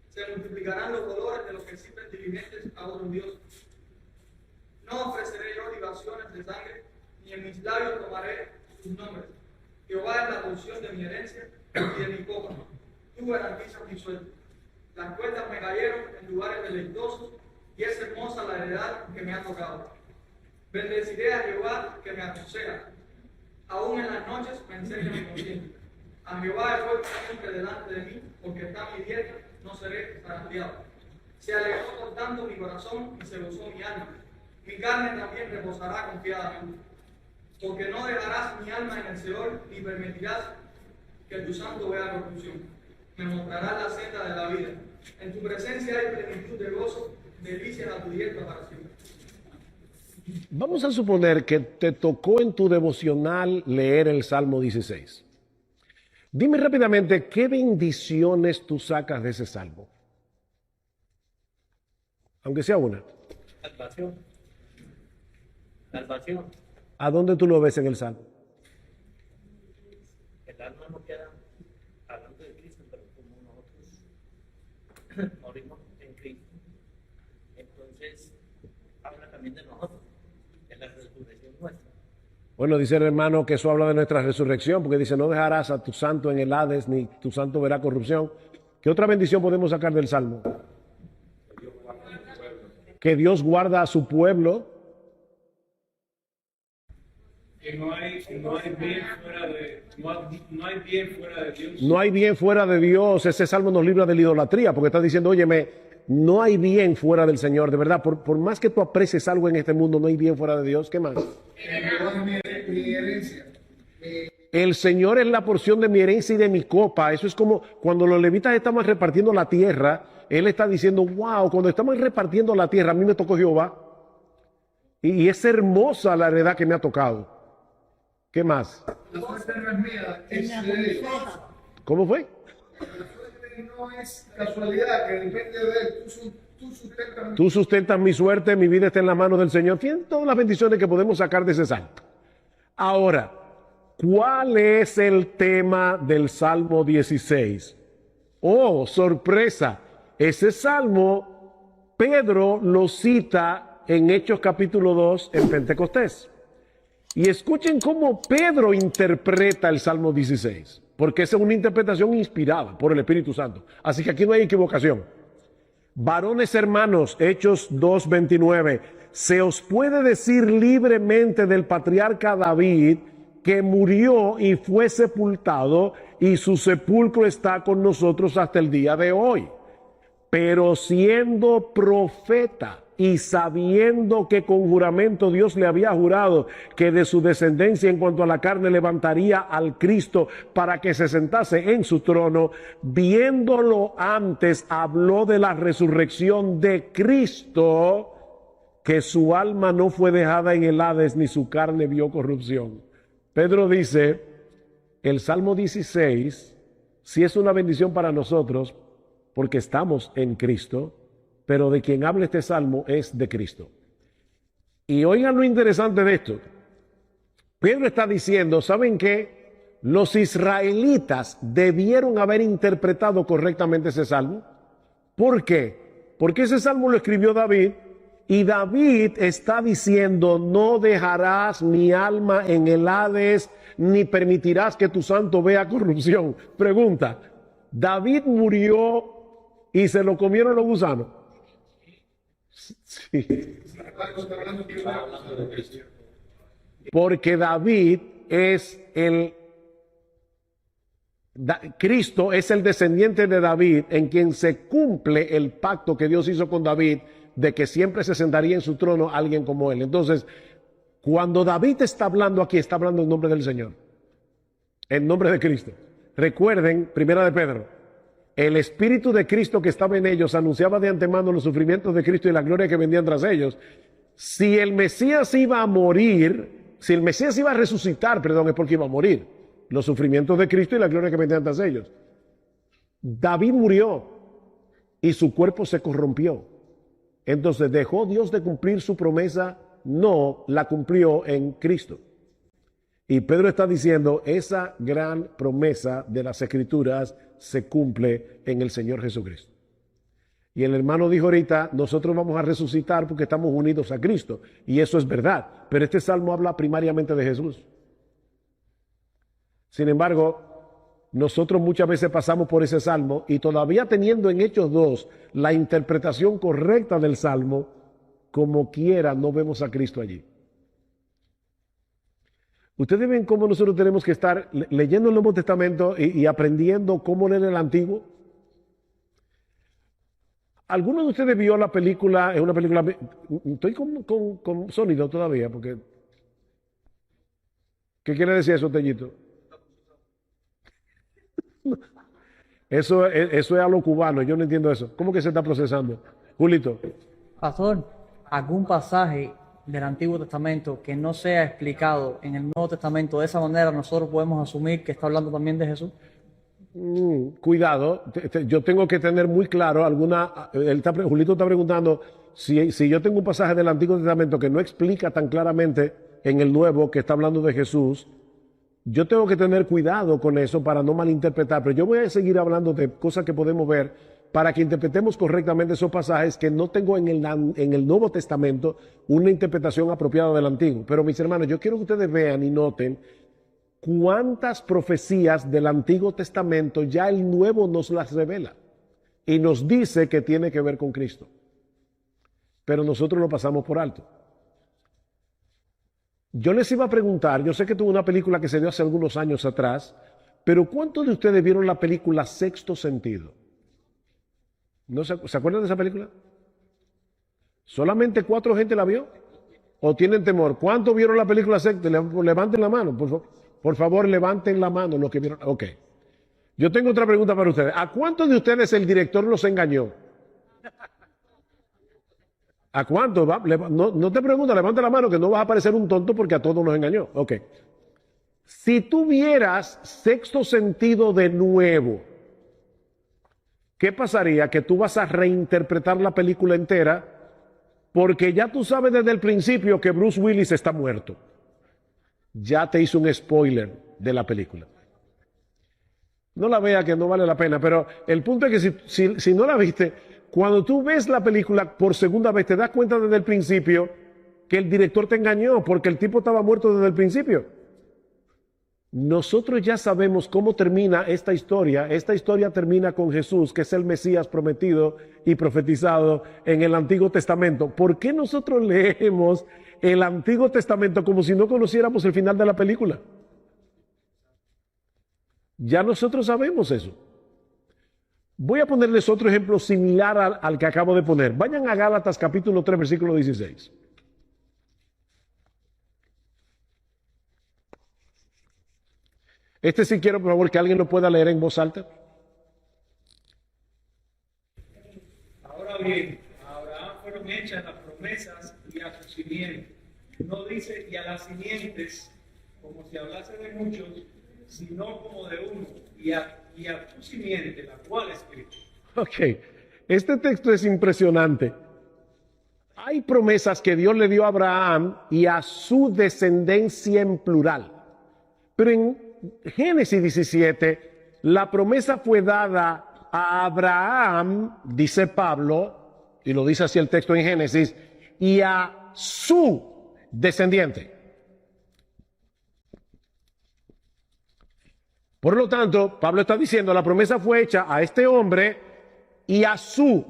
Se multiplicarán los dolores de los que sirven diligentes a otros dioses. No ofreceré yo libaciones de sangre, ni en mis labios tomaré sus nombres. Jehová es la porción de mi herencia y de mi copa. Tú garantizas mi sueldo. Las cuentas me cayeron en lugares deleitosos y es hermosa la heredad que me ha tocado. Bendeciré a Jehová que me aconseja. Aún en las noches me enseña mi conciencia. A Jehová he puesto siempre delante de mí, porque está a mi diestra, no seré zarandeado. Se alegró por tanto mi corazón y se gozó mi alma. Mi carne también reposará confiadamente. Porque no dejarás mi alma en el Seol, ni permitirás que tu santo vea corrupción. Me mostrarás la senda de la vida. En tu presencia hay plenitud de gozo, delicias a tu diestra para siempre. Vamos a suponer que te tocó en tu devocional leer el Salmo 16. Dime rápidamente, ¿qué bendiciones tú sacas de ese salmo? Aunque sea una. Salvación. Salvación. ¿A dónde tú lo ves en el salmo? El alma no queda hablando de Cristo, pero como nosotros morimos en Cristo. Entonces, habla también de nosotros, de la resurrección nuestra. Bueno, dice el hermano que eso habla de nuestra resurrección, porque dice, no dejarás a tu santo en el Hades, ni tu santo verá corrupción. ¿Qué otra bendición podemos sacar del salmo? Que Dios guarda a su pueblo. Que no hay bien fuera de, no hay bien fuera de Dios. No hay bien fuera de Dios. Ese salmo nos libra de la idolatría, porque está diciendo, óyeme, no hay bien fuera del Señor. De verdad, por más que tú aprecies algo en este mundo, no hay bien fuera de Dios. ¿Qué más? El Señor es la porción de mi herencia y de mi copa. Eso es como cuando los levitas estaban repartiendo la tierra. Él está diciendo, wow, cuando estamos repartiendo la tierra, a mí me tocó Jehová. Y es hermosa la heredad que me ha tocado. ¿Qué más? La suerte no es mía, es de Dios. ¿Cómo fue? La suerte no es casualidad, que depende de él. Tú sustentas mi suerte, mi vida está en las manos del Señor. Tienen todas las bendiciones que podemos sacar de ese salmo. Ahora, ¿cuál es el tema del Salmo 16? Oh, sorpresa. Ese salmo, Pedro lo cita en Hechos capítulo 2 en Pentecostés. Y escuchen cómo Pedro interpreta el Salmo 16, porque esa es una interpretación inspirada por el Espíritu Santo. Así que aquí no hay equivocación. Varones hermanos, Hechos 2:29, se os puede decir libremente del patriarca David que murió y fue sepultado y su sepulcro está con nosotros hasta el día de hoy. Pero siendo profeta y sabiendo que con juramento Dios le había jurado que de su descendencia en cuanto a la carne levantaría al Cristo para que se sentase en su trono, viéndolo antes habló de la resurrección de Cristo, que su alma no fue dejada en el Hades ni su carne vio corrupción. Pedro dice, el Salmo 16 sí es una bendición para nosotros porque estamos en Cristo, pero de quien habla este salmo es de Cristo. Y oigan lo interesante de esto. Pedro está diciendo, ¿saben qué? Los israelitas debieron haber interpretado correctamente ese salmo. ¿Por qué? Porque ese salmo lo escribió David y David está diciendo, no dejarás mi alma en el Hades ni permitirás que tu santo vea corrupción. Pregunta, ¿David murió y se lo comieron los gusanos? Sí. Porque David es Cristo es el descendiente de David en quien se cumple el pacto que Dios hizo con David de que siempre se sentaría en su trono alguien como él. Entonces, cuando David está hablando aquí, está hablando en nombre del Señor, en nombre de Cristo. Recuerden, primera de Pedro, el Espíritu de Cristo que estaba en ellos anunciaba de antemano los sufrimientos de Cristo y la gloria que vendían tras ellos. Si el Mesías iba a morir, si el Mesías iba a resucitar, es porque iba a morir. Los sufrimientos de Cristo y la gloria que vendían tras ellos. David murió y su cuerpo se corrompió. Entonces, ¿dejó Dios de cumplir su promesa? No, la cumplió en Cristo. Y Pedro está diciendo, esa gran promesa de las Escrituras se cumple en el Señor Jesucristo. Y el hermano dijo ahorita, nosotros vamos a resucitar porque estamos unidos a Cristo. Y eso es verdad. Pero este salmo habla primariamente de Jesús. Sin embargo, nosotros muchas veces pasamos por ese salmo y todavía teniendo en Hechos 2 la interpretación correcta del salmo, como quiera no vemos a Cristo allí. Ustedes ven cómo nosotros tenemos que estar leyendo el Nuevo Testamento y aprendiendo cómo leer el Antiguo. ¿Alguno de ustedes vio la película? Es una película. Estoy con sonido todavía, porque. ¿Qué quiere decir eso, Tellito? Eso es a lo cubano, yo no entiendo eso. ¿Cómo que se está procesando? Julito. Pastor, ¿algún pasaje del Antiguo Testamento que no sea explicado en el Nuevo Testamento? De esa manera nosotros podemos asumir que está hablando también de Jesús. Cuidado, yo tengo que tener muy claro Julito está preguntando si yo tengo un pasaje del Antiguo Testamento que no explica tan claramente en el Nuevo que está hablando de Jesús. Yo tengo que tener cuidado con eso para no malinterpretar, pero yo voy a seguir hablando de cosas que podemos ver para que interpretemos correctamente esos pasajes que no tengo en el Nuevo Testamento una interpretación apropiada del Antiguo. Pero mis hermanos, yo quiero que ustedes vean y noten cuántas profecías del Antiguo Testamento ya el Nuevo nos las revela y nos dice que tiene que ver con Cristo. Pero nosotros lo pasamos por alto. Yo les iba a preguntar, yo sé que tuve una película que se dio hace algunos años atrás, pero ¿cuántos de ustedes vieron la película Sexto Sentido? ¿No se acuerdan de esa película? ¿Solamente 4 gente la vio? ¿O tienen temor? ¿Cuántos vieron la película Sexto? Levanten la mano, por favor, levanten la mano los que vieron. Ok. Yo tengo otra pregunta para ustedes. ¿A cuántos de ustedes el director los engañó? ¿A cuántos? No te pregunto, levanta la mano que no vas a parecer un tonto porque a todos nos engañó. Ok. Si tú vieras Sexto Sentido de nuevo, ¿qué pasaría? Que tú vas a reinterpretar la película entera porque ya tú sabes desde el principio que Bruce Willis está muerto. Ya te hizo un spoiler de la película. No la vea, que no vale la pena, pero el punto es que si no la viste, cuando tú ves la película por segunda vez, te das cuenta desde el principio que el director te engañó porque el tipo estaba muerto desde el principio. Nosotros ya sabemos cómo termina esta historia. Esta historia termina con Jesús, que es el Mesías prometido y profetizado en el Antiguo Testamento. ¿Por qué nosotros leemos el Antiguo Testamento como si no conociéramos el final de la película? Ya nosotros sabemos eso. Voy a ponerles otro ejemplo similar al que acabo de poner. Vayan a Gálatas capítulo 3, versículo 16. Este sí quiero, por favor, que alguien lo pueda leer en voz alta. Ahora bien, a Abraham fueron hechas las promesas y a su simiente. No dice y a las simientes, como si hablase de muchos, sino como de uno, y a tu simiente, la cual es Cristo. Ok, este texto es impresionante. Hay promesas que Dios le dio a Abraham y a su descendencia en plural. Pero en Génesis 17, la promesa fue dada a Abraham, dice Pablo, y lo dice así el texto en Génesis, y a su descendiente. Por lo tanto, Pablo está diciendo, la promesa fue hecha a este hombre y a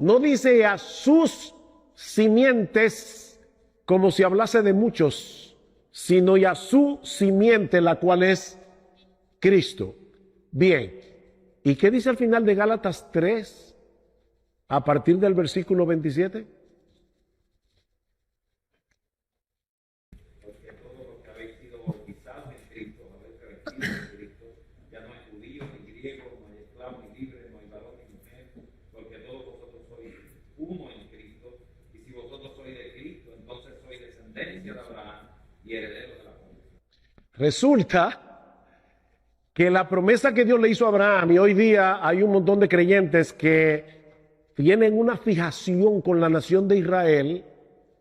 no dice a sus simientes, como si hablase de muchos, sino y a su simiente, la cual es Cristo. Bien, ¿y qué dice al final de Gálatas 3, a partir del versículo 27? Porque todos los que habéis sido bautizados en Cristo, habéis revestido en Cristo, ya no hay judío, ni griego, no hay esclavo, ni libre, no hay varón, ni mujer, porque todos vosotros sois uno en Cristo, y si vosotros sois de Cristo, entonces sois descendencia de Abraham y herederos de la promesa. Resulta que la promesa que Dios le hizo a Abraham, y hoy día hay un montón de creyentes que tienen una fijación con la nación de Israel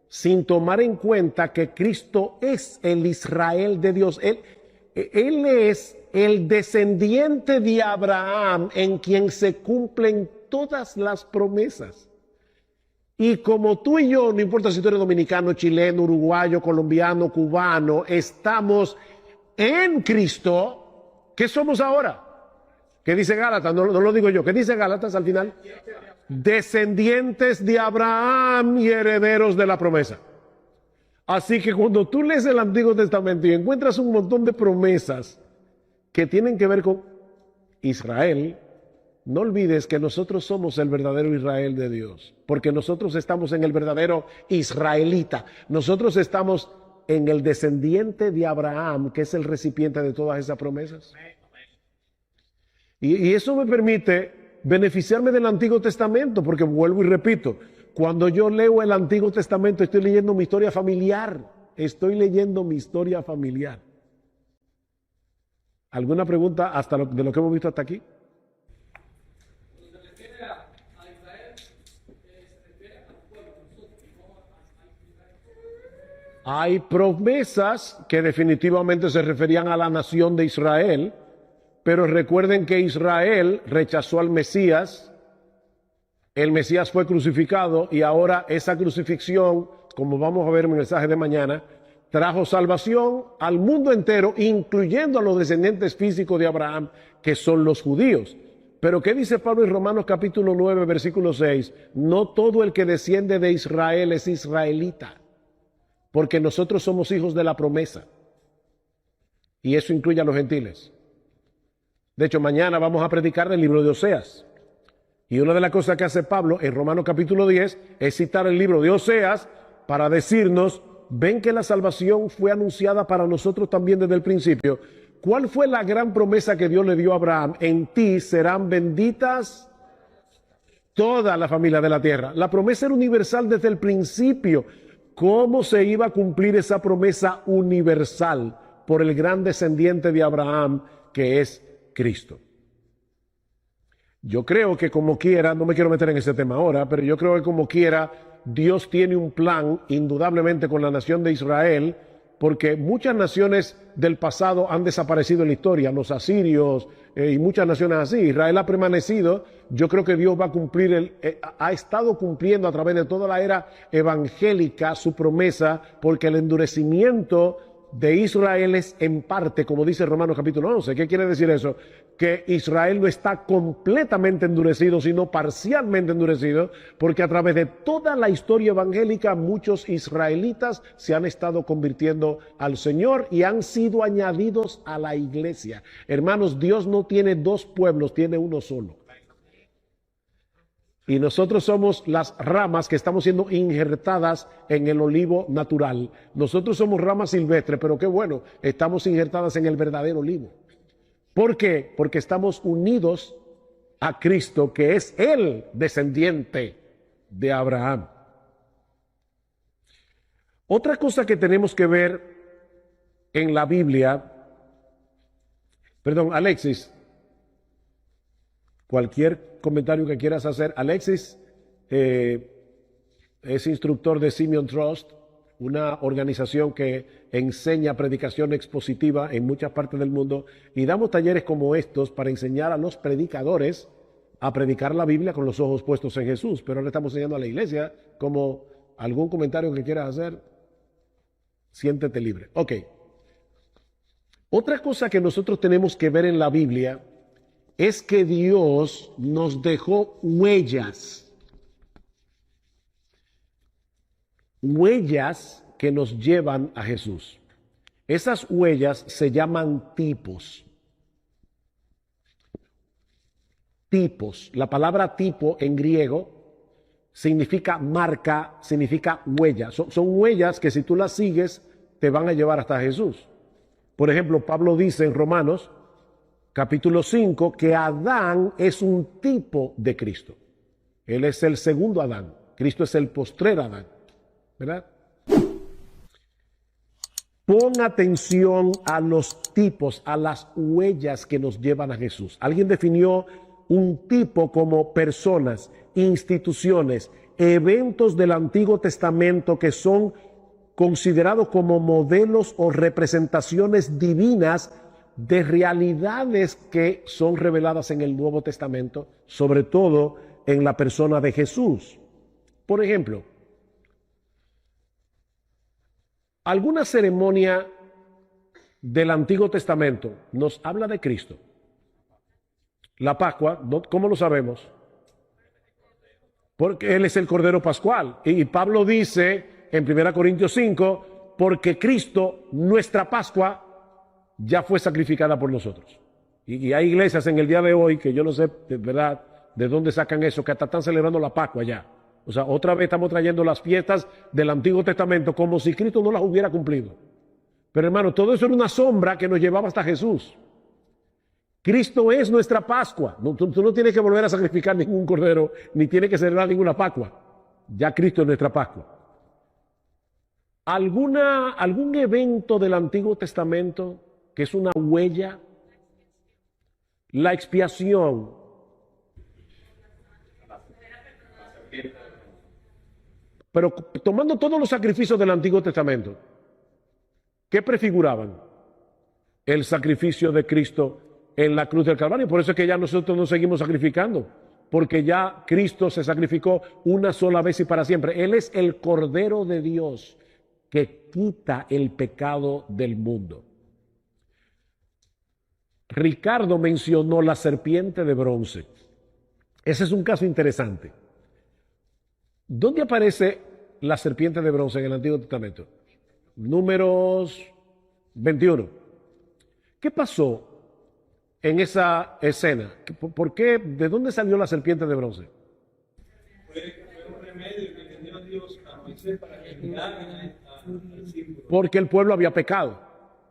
sin tomar en cuenta que Cristo es el Israel de Dios. Él es el descendiente de Abraham en quien se cumplen todas las promesas. Y como tú y yo, no importa si tú eres dominicano, chileno, uruguayo, colombiano, cubano, estamos en Cristo, ¿qué somos ahora? ¿Qué dice Gálatas? No lo digo yo. ¿Qué dice Gálatas al final? Descendientes de Abraham y herederos de la promesa. Así que cuando tú lees el Antiguo Testamento y encuentras un montón de promesas que tienen que ver con Israel, no olvides que nosotros somos el verdadero Israel de Dios, porque nosotros estamos en el verdadero israelita. Nosotros estamos en el descendiente de Abraham, que es el recipiente de todas esas promesas. Y eso me permite beneficiarme del Antiguo Testamento, porque vuelvo y repito, cuando yo leo el Antiguo Testamento estoy leyendo mi historia familiar. Estoy leyendo mi historia familiar. ¿Alguna pregunta de lo que hemos visto hasta aquí? Hay promesas que definitivamente se referían a la nación de Israel, pero recuerden que Israel rechazó al Mesías, el Mesías fue crucificado y ahora esa crucifixión, como vamos a ver en el mensaje de mañana, trajo salvación al mundo entero, incluyendo a los descendientes físicos de Abraham, que son los judíos. Pero ¿qué dice Pablo en Romanos capítulo 9, versículo 6? No todo el que desciende de Israel es israelita, porque nosotros somos hijos de la promesa. Y eso incluye a los gentiles. De hecho, mañana vamos a predicar el libro de Oseas. Y una de las cosas que hace Pablo en Romanos capítulo 10 es citar el libro de Oseas para decirnos, ven que la salvación fue anunciada para nosotros también desde el principio. ¿Cuál fue la gran promesa que Dios le dio a Abraham? En ti serán benditas toda la familia de la tierra. La promesa era universal desde el principio. ¿Cómo se iba a cumplir esa promesa universal? Por el gran descendiente de Abraham, que es Cristo. Yo creo que como quiera, no me quiero meter en ese tema ahora, pero yo creo que como quiera, Dios tiene un plan indudablemente con la nación de Israel, porque muchas naciones del pasado han desaparecido en la historia, los asirios y muchas naciones así. Israel ha permanecido. Yo creo que Dios va a cumplir, ha estado cumpliendo a través de toda la era evangélica su promesa, porque el endurecimiento de Israel es en parte, como dice Romanos capítulo 11. ¿Qué quiere decir eso? Que Israel no está completamente endurecido, sino parcialmente endurecido, porque a través de toda la historia evangélica muchos israelitas se han estado convirtiendo al Señor y han sido añadidos a la iglesia. Hermanos, Dios no tiene dos pueblos, tiene uno solo. Y nosotros somos las ramas que estamos siendo injertadas en el olivo natural. Nosotros somos ramas silvestres, pero qué bueno, estamos injertadas en el verdadero olivo. ¿Por qué? Porque estamos unidos a Cristo, que es el descendiente de Abraham. Otra cosa que tenemos que ver en la Biblia, perdón, Alexis, cualquier comentario que quieras hacer. Alexis es instructor de Simeon Trust, una organización que enseña predicación expositiva en muchas partes del mundo, y damos talleres como estos para enseñar a los predicadores a predicar la Biblia con los ojos puestos en Jesús. Pero ahora estamos enseñando a la iglesia. Como algún comentario que quieras hacer, siéntete libre. Ok. Otra cosa que nosotros tenemos que ver en la Biblia es que Dios nos dejó huellas. Huellas que nos llevan a Jesús. Esas huellas se llaman tipos. Tipos. La palabra tipo en griego significa marca, significa huella. Son huellas que si tú las sigues te van a llevar hasta Jesús. Por ejemplo, Pablo dice en Romanos capítulo 5, que Adán es un tipo de Cristo. Él es el segundo Adán. Cristo es el postrer Adán. ¿Verdad? Pon atención a los tipos, a las huellas que nos llevan a Jesús. Alguien definió un tipo como personas instituciones, eventos del Antiguo Testamento que son considerados como modelos o representaciones divinas de realidades que son reveladas en el Nuevo Testamento, sobre todo en la persona de Jesús. Por ejemplo, alguna ceremonia del Antiguo Testamento nos habla de Cristo. La Pascua, ¿cómo lo sabemos? Porque Él es el Cordero Pascual. Y Pablo dice en 1 Corintios 5, porque Cristo, nuestra Pascua, ya fue sacrificada por nosotros. Y hay iglesias en el día de hoy que yo no sé de verdad de dónde sacan eso, que hasta están celebrando la Pascua ya. O sea, otra vez estamos trayendo las fiestas del Antiguo Testamento como si Cristo no las hubiera cumplido. Pero hermano, todo eso era una sombra que nos llevaba hasta Jesús. Cristo es nuestra Pascua. Tú no tienes que volver a sacrificar ningún cordero, ni tienes que celebrar ninguna Pascua. Ya Cristo es nuestra Pascua. ¿Algún evento del Antiguo Testamento que es una huella? La expiación. Pero tomando todos los sacrificios del Antiguo Testamento, ¿qué prefiguraban? El sacrificio de Cristo en la cruz del Calvario. Por eso es que ya nosotros no seguimos sacrificando, porque ya Cristo se sacrificó una sola vez y para siempre. Él es el Cordero de Dios que quita el pecado del mundo. Ricardo mencionó la serpiente de bronce. Ese es un caso interesante. ¿Dónde aparece la serpiente de bronce en el Antiguo Testamento? Números 21. ¿Qué pasó en esa escena? ¿Por qué? ¿De dónde salió la serpiente de bronce? Fue un remedio que le dio Dios a Moisés para que miraran al símbolo. Porque el pueblo había pecado.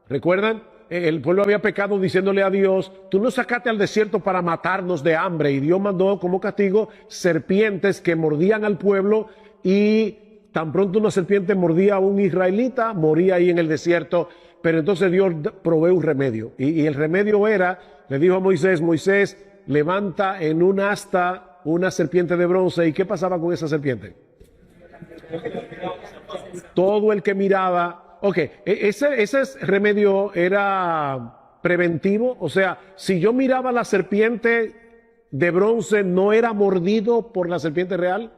¿Recuerdan? El pueblo había pecado diciéndole a Dios, tú nos sacaste al desierto para matarnos de hambre, y Dios mandó como castigo serpientes que mordían al pueblo, y tan pronto una serpiente mordía a un israelita, moría ahí en el desierto. Pero entonces Dios provee un remedio, y el remedio era, le dijo a Moisés, Moisés, levanta en un asta una serpiente de bronce. ¿Y qué pasaba con esa serpiente? Todo el que miraba. Ok, ese remedio era preventivo. O sea, si yo miraba la serpiente de bronce, ¿no era mordido por la serpiente real?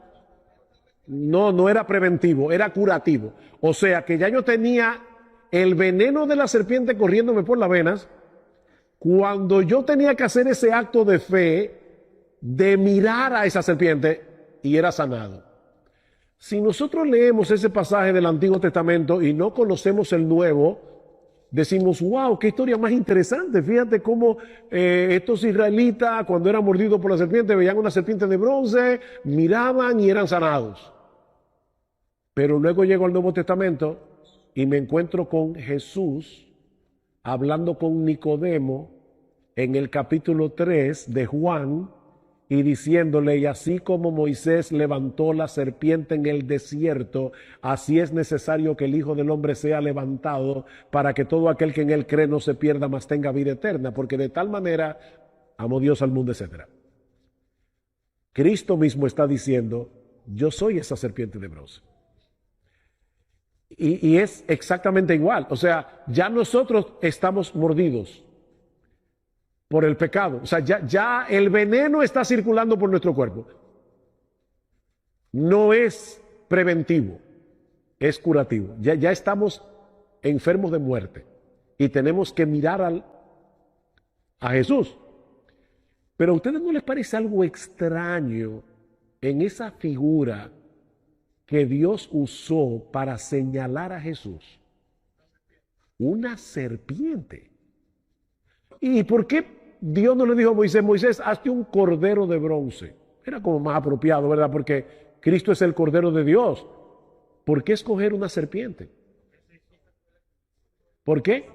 No era preventivo, era curativo. O sea, que ya yo tenía el veneno de la serpiente corriéndome por las venas cuando yo tenía que hacer ese acto de fe de mirar a esa serpiente, y era sanado. Si nosotros leemos ese pasaje del Antiguo Testamento y no conocemos el Nuevo, decimos, wow, qué historia más interesante. Fíjate cómo estos israelitas, cuando eran mordidos por la serpiente, veían una serpiente de bronce, miraban y eran sanados. Pero luego llego al Nuevo Testamento y me encuentro con Jesús hablando con Nicodemo en el capítulo 3 de Juan, y diciéndole, y así como Moisés levantó la serpiente en el desierto, así es necesario que el Hijo del Hombre sea levantado, para que todo aquel que en él cree no se pierda, mas tenga vida eterna, porque de tal manera amó Dios al mundo, etc. Cristo mismo está diciendo, yo soy esa serpiente de bronce. Y es exactamente igual. O sea, ya nosotros estamos mordidos por el pecado. O sea, ya el veneno está circulando por nuestro cuerpo. No es preventivo, es curativo. Ya estamos enfermos de muerte y tenemos que mirar a Jesús. Pero a ustedes no les parece algo extraño en esa figura que Dios usó para señalar a Jesús? Una serpiente. ¿Y por qué Dios no le dijo a Moisés, Moisés, hazte un cordero de bronce? Era como más apropiado, ¿verdad? Porque Cristo es el Cordero de Dios. ¿Por qué escoger una serpiente? ¿Por qué?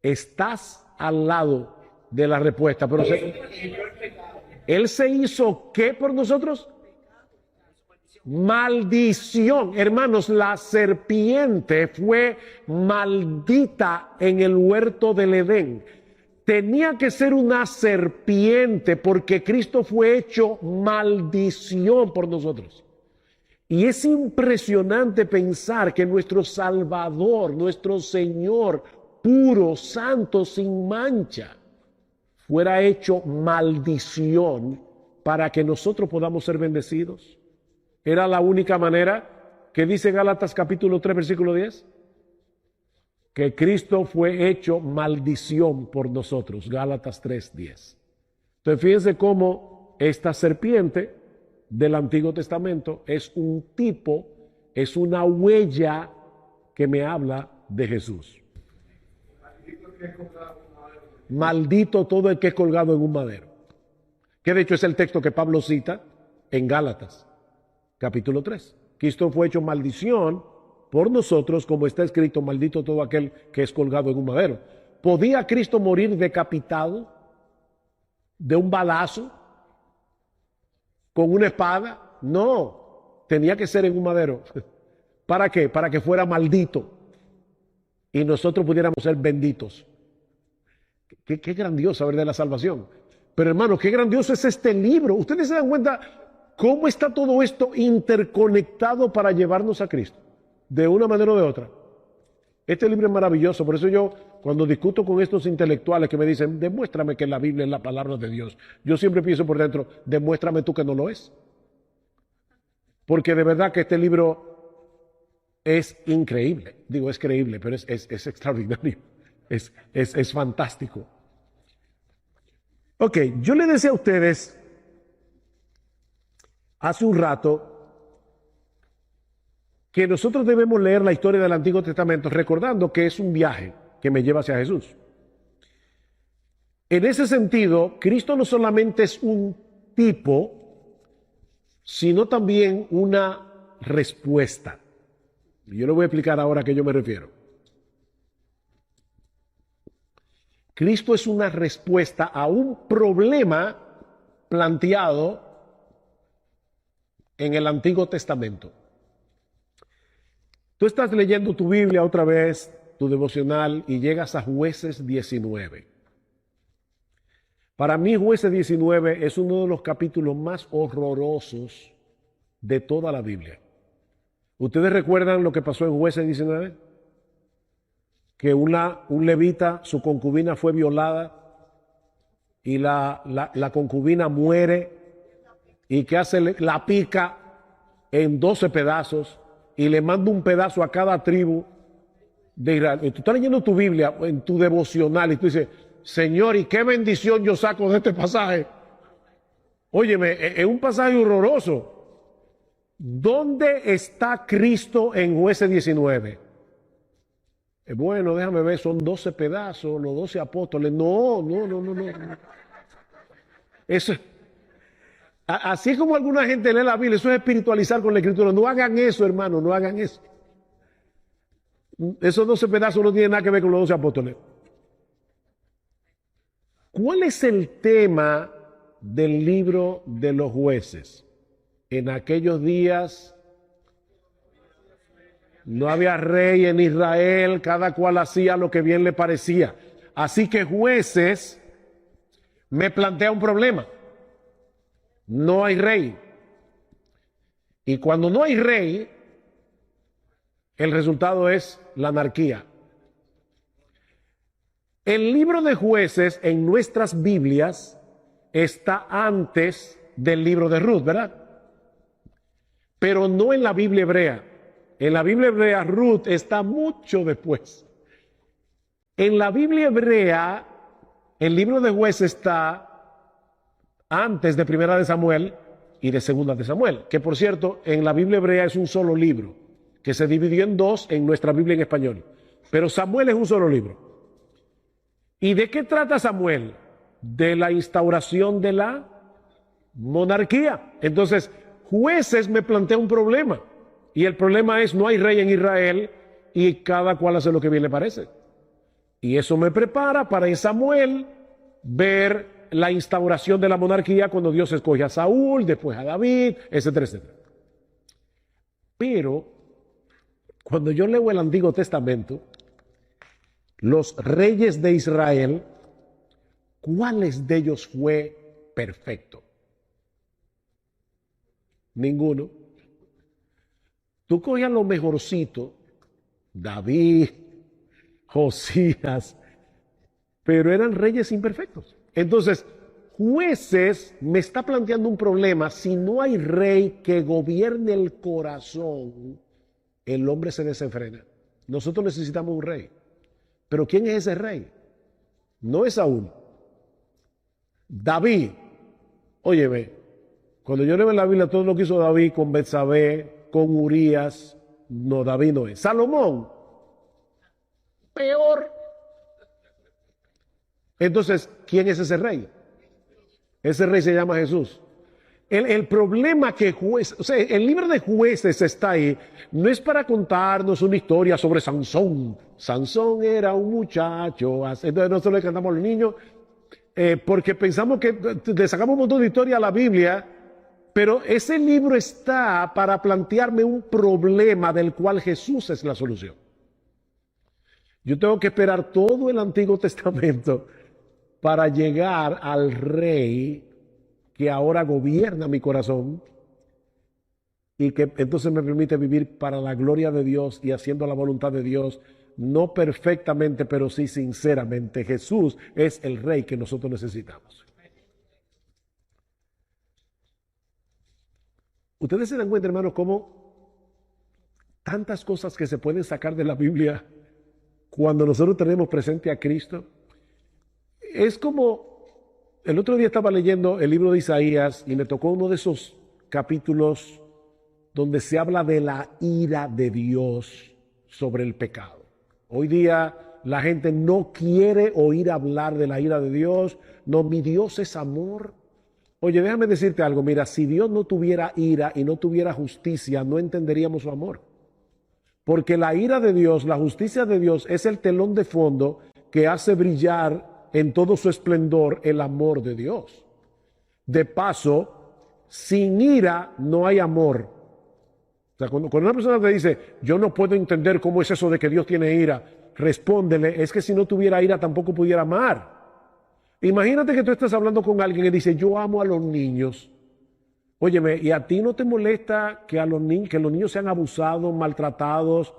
Estás al lado de la respuesta. Pero Él se hizo ¿qué por nosotros? Maldición. Hermanos, la serpiente fue maldita en el huerto del Edén. tenía que ser una serpiente porque Cristo fue hecho maldición por nosotros. Y es impresionante pensar que nuestro Salvador, nuestro Señor, puro, santo, sin mancha, fuera hecho maldición para que nosotros podamos ser bendecidos. Era la única manera que dice Gálatas capítulo 3, versículo 10, que Cristo fue hecho maldición por nosotros. Gálatas 3, 10. Entonces fíjense cómo esta serpiente del Antiguo Testamento es un tipo, es una huella que me habla de Jesús. Maldito todo el que es colgado en un madero. Que de hecho es el texto que Pablo cita en Gálatas, capítulo 3. Cristo fue hecho maldición por nosotros, como está escrito, maldito todo aquel que es colgado en un madero. ¿Podía Cristo morir decapitado de un balazo, con una espada? No, tenía que ser en un madero. ¿Para qué? Para que fuera maldito y nosotros pudiéramos ser benditos. Qué grandioso saber de la salvación. Pero hermanos, qué grandioso es este libro. Ustedes se dan cuenta cómo está todo esto interconectado para llevarnos a Cristo, de una manera o de otra. Este libro es maravilloso. Por eso yo, cuando discuto con estos intelectuales que me dicen, demuéstrame que la Biblia es la palabra de Dios, yo siempre pienso por dentro, demuéstrame tú que no lo es. Porque de verdad que este libro es increíble. Digo, es creíble, pero es extraordinario. Es fantástico. Ok, yo le decía a ustedes hace un rato que nosotros debemos leer la historia del Antiguo Testamento recordando que es un viaje que me lleva hacia Jesús. En ese sentido, Cristo no solamente es un tipo, sino también una respuesta. Y yo le voy a explicar ahora a qué yo me refiero. Cristo es una respuesta a un problema planteado en el Antiguo Testamento. Tú estás leyendo tu Biblia otra vez, tu devocional, y llegas a Jueces 19. Para mí, Jueces 19 es uno de los capítulos más horrorosos de toda la Biblia. ¿Ustedes recuerdan lo que pasó en Jueces 19? Que un levita, su concubina fue violada y la concubina muere, y que hace, la pica en 12 pedazos y le manda un pedazo a cada tribu de Israel. Y tú estás leyendo tu Biblia en tu devocional y tú dices, Señor, ¿y qué bendición yo saco de este pasaje? Óyeme, es un pasaje horroroso. ¿Dónde está Cristo en Jueces 19? Bueno, déjame ver, son 12 pedazos, los 12 apóstoles. No. Eso, así como alguna gente lee la Biblia, eso es espiritualizar con la Escritura. No hagan eso, hermano, no hagan eso. Esos 12 pedazos no tienen nada que ver con los 12 apóstoles. ¿Cuál es el tema del libro de los jueces? En aquellos días no había rey en Israel, cada cual hacía lo que bien le parecía. Así que Jueces me plantea un problema. No hay rey. Y cuando no hay rey, el resultado es la anarquía. El libro de Jueces en nuestras Biblias está antes del libro de Ruth, ¿verdad? Pero no en la Biblia hebrea. En la Biblia hebrea, Ruth está mucho después. En la Biblia hebrea, el libro de Jueces está antes de Primera de Samuel y de Segunda de Samuel, que por cierto, en la Biblia hebrea es un solo libro, que se dividió en dos en nuestra Biblia en español. Pero Samuel es un solo libro. ¿Y de qué trata Samuel? De la instauración de la monarquía. Entonces, Jueces me plantea un problema. Y el problema es, no hay rey en Israel y cada cual hace lo que bien le parece. Y eso me prepara para en Samuel ver la instauración de la monarquía cuando Dios escoge a Saúl, después a David, etcétera, etcétera. Pero cuando yo leo el Antiguo Testamento, los reyes de Israel ¿cuáles de ellos fue perfecto? Ninguno. Tú cogías lo mejorcito, David, Josías, pero eran reyes imperfectos. Entonces, Jueces me está planteando un problema. Si no hay rey que gobierne el corazón, el hombre se desenfrena. Nosotros necesitamos un rey. Pero ¿quién es ese rey? No es Saúl. David. Óyeme, cuando yo leo en la Biblia todo lo que hizo David con Betsabé, con Urías, no, David no es. Salomón, peor. Entonces, ¿quién es ese rey? Ese rey se llama Jesús. El problema que el libro de Jueces está ahí, no es para contarnos una historia sobre Sansón. Sansón era un muchacho, entonces nosotros le cantamos a los niños, porque pensamos que le sacamos un montón de historia a la Biblia, pero ese libro está para plantearme un problema del cual Jesús es la solución. Yo tengo que esperar todo el Antiguo Testamento para llegar al rey que ahora gobierna mi corazón y que entonces me permite vivir para la gloria de Dios y haciendo la voluntad de Dios, no perfectamente, pero sí sinceramente. Jesús es el rey que nosotros necesitamos. Ustedes se dan cuenta, hermanos, cómo tantas cosas que se pueden sacar de la Biblia cuando nosotros tenemos presente a Cristo. Es como, el otro día estaba leyendo el libro de Isaías y me tocó uno de esos capítulos donde se habla de la ira de Dios sobre el pecado. Hoy día la gente no quiere oír hablar de la ira de Dios. No, mi Dios es amor. Oye, déjame decirte algo. Mira, si Dios no tuviera ira y no tuviera justicia, no entenderíamos su amor. Porque la ira de Dios, la justicia de Dios es el telón de fondo que hace brillar en todo su esplendor el amor de Dios. De paso, sin ira no hay amor. O sea, cuando una persona te dice, yo no puedo entender cómo es eso de que Dios tiene ira, respóndele, es que si no tuviera ira tampoco pudiera amar. Imagínate que tú estás hablando con alguien y dice, yo amo a los niños. Óyeme, ¿y a ti no te molesta que los niños sean abusados, maltratados?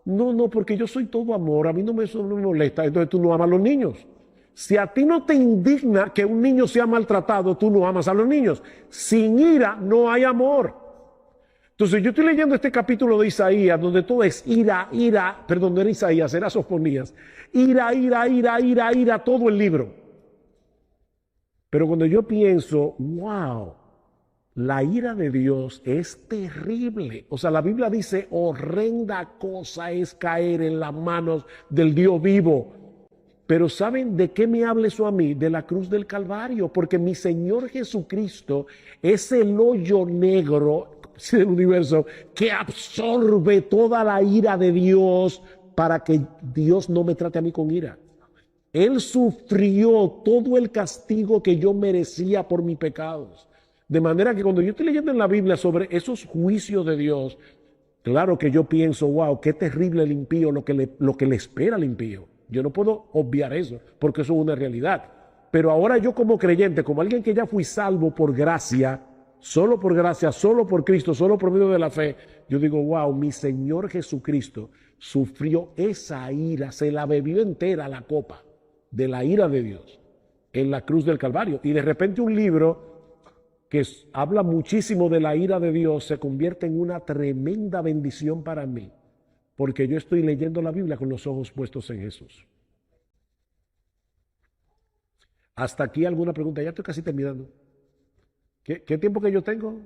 No, porque yo soy todo amor, a mí no me molesta, entonces tú no amas a los niños. Si a ti no te indigna que un niño sea maltratado, tú no amas a los niños. Sin ira no hay amor. Entonces yo estoy leyendo este capítulo de Isaías, donde todo es ira, perdón, no era Isaías, era Sofonías. Ira, todo el libro. Pero cuando yo pienso, wow, la ira de Dios es terrible. O sea, la Biblia dice, horrenda cosa es caer en las manos del Dios vivo. Pero ¿saben de qué me habla eso a mí? De la cruz del Calvario, porque mi Señor Jesucristo es el hoyo negro del universo que absorbe toda la ira de Dios para que Dios no me trate a mí con ira. Él sufrió todo el castigo que yo merecía por mis pecados. De manera que cuando yo estoy leyendo en la Biblia sobre esos juicios de Dios, claro que yo pienso, wow, qué terrible el impío, lo que le espera al impío. Yo no puedo obviar eso, porque eso es una realidad. Pero ahora yo como creyente, como alguien que ya fui salvo por gracia, solo por Cristo, solo por medio de la fe, yo digo, wow, mi Señor Jesucristo sufrió esa ira, se la bebió entera la copa de la ira de Dios en la cruz del Calvario. Y de repente un libro que habla muchísimo de la ira de Dios se convierte en una tremenda bendición para mí. Porque yo estoy leyendo la Biblia con los ojos puestos en Jesús. Hasta aquí alguna pregunta. Ya estoy casi terminando. ¿Qué tiempo que yo tengo?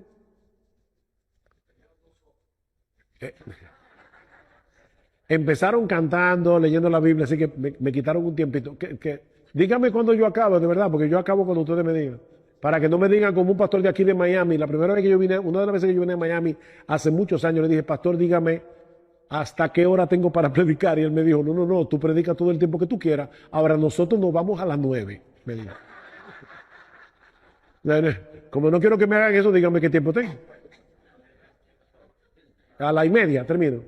Empezaron cantando, leyendo la Biblia, así que me quitaron un tiempito. Dígame cuándo yo acabo, de verdad, porque yo acabo cuando ustedes me digan. Para que no me digan como un pastor de aquí de Miami. La primera vez que yo vine, una de las veces que yo vine a Miami, hace muchos años, le dije, pastor, dígame ¿hasta qué hora tengo para predicar? Y él me dijo, no, tú predicas todo el tiempo que tú quieras. Ahora nosotros nos vamos a las 9. Me dijo. Como no quiero que me hagan eso, díganme qué tiempo tengo. A la 1:30 termino.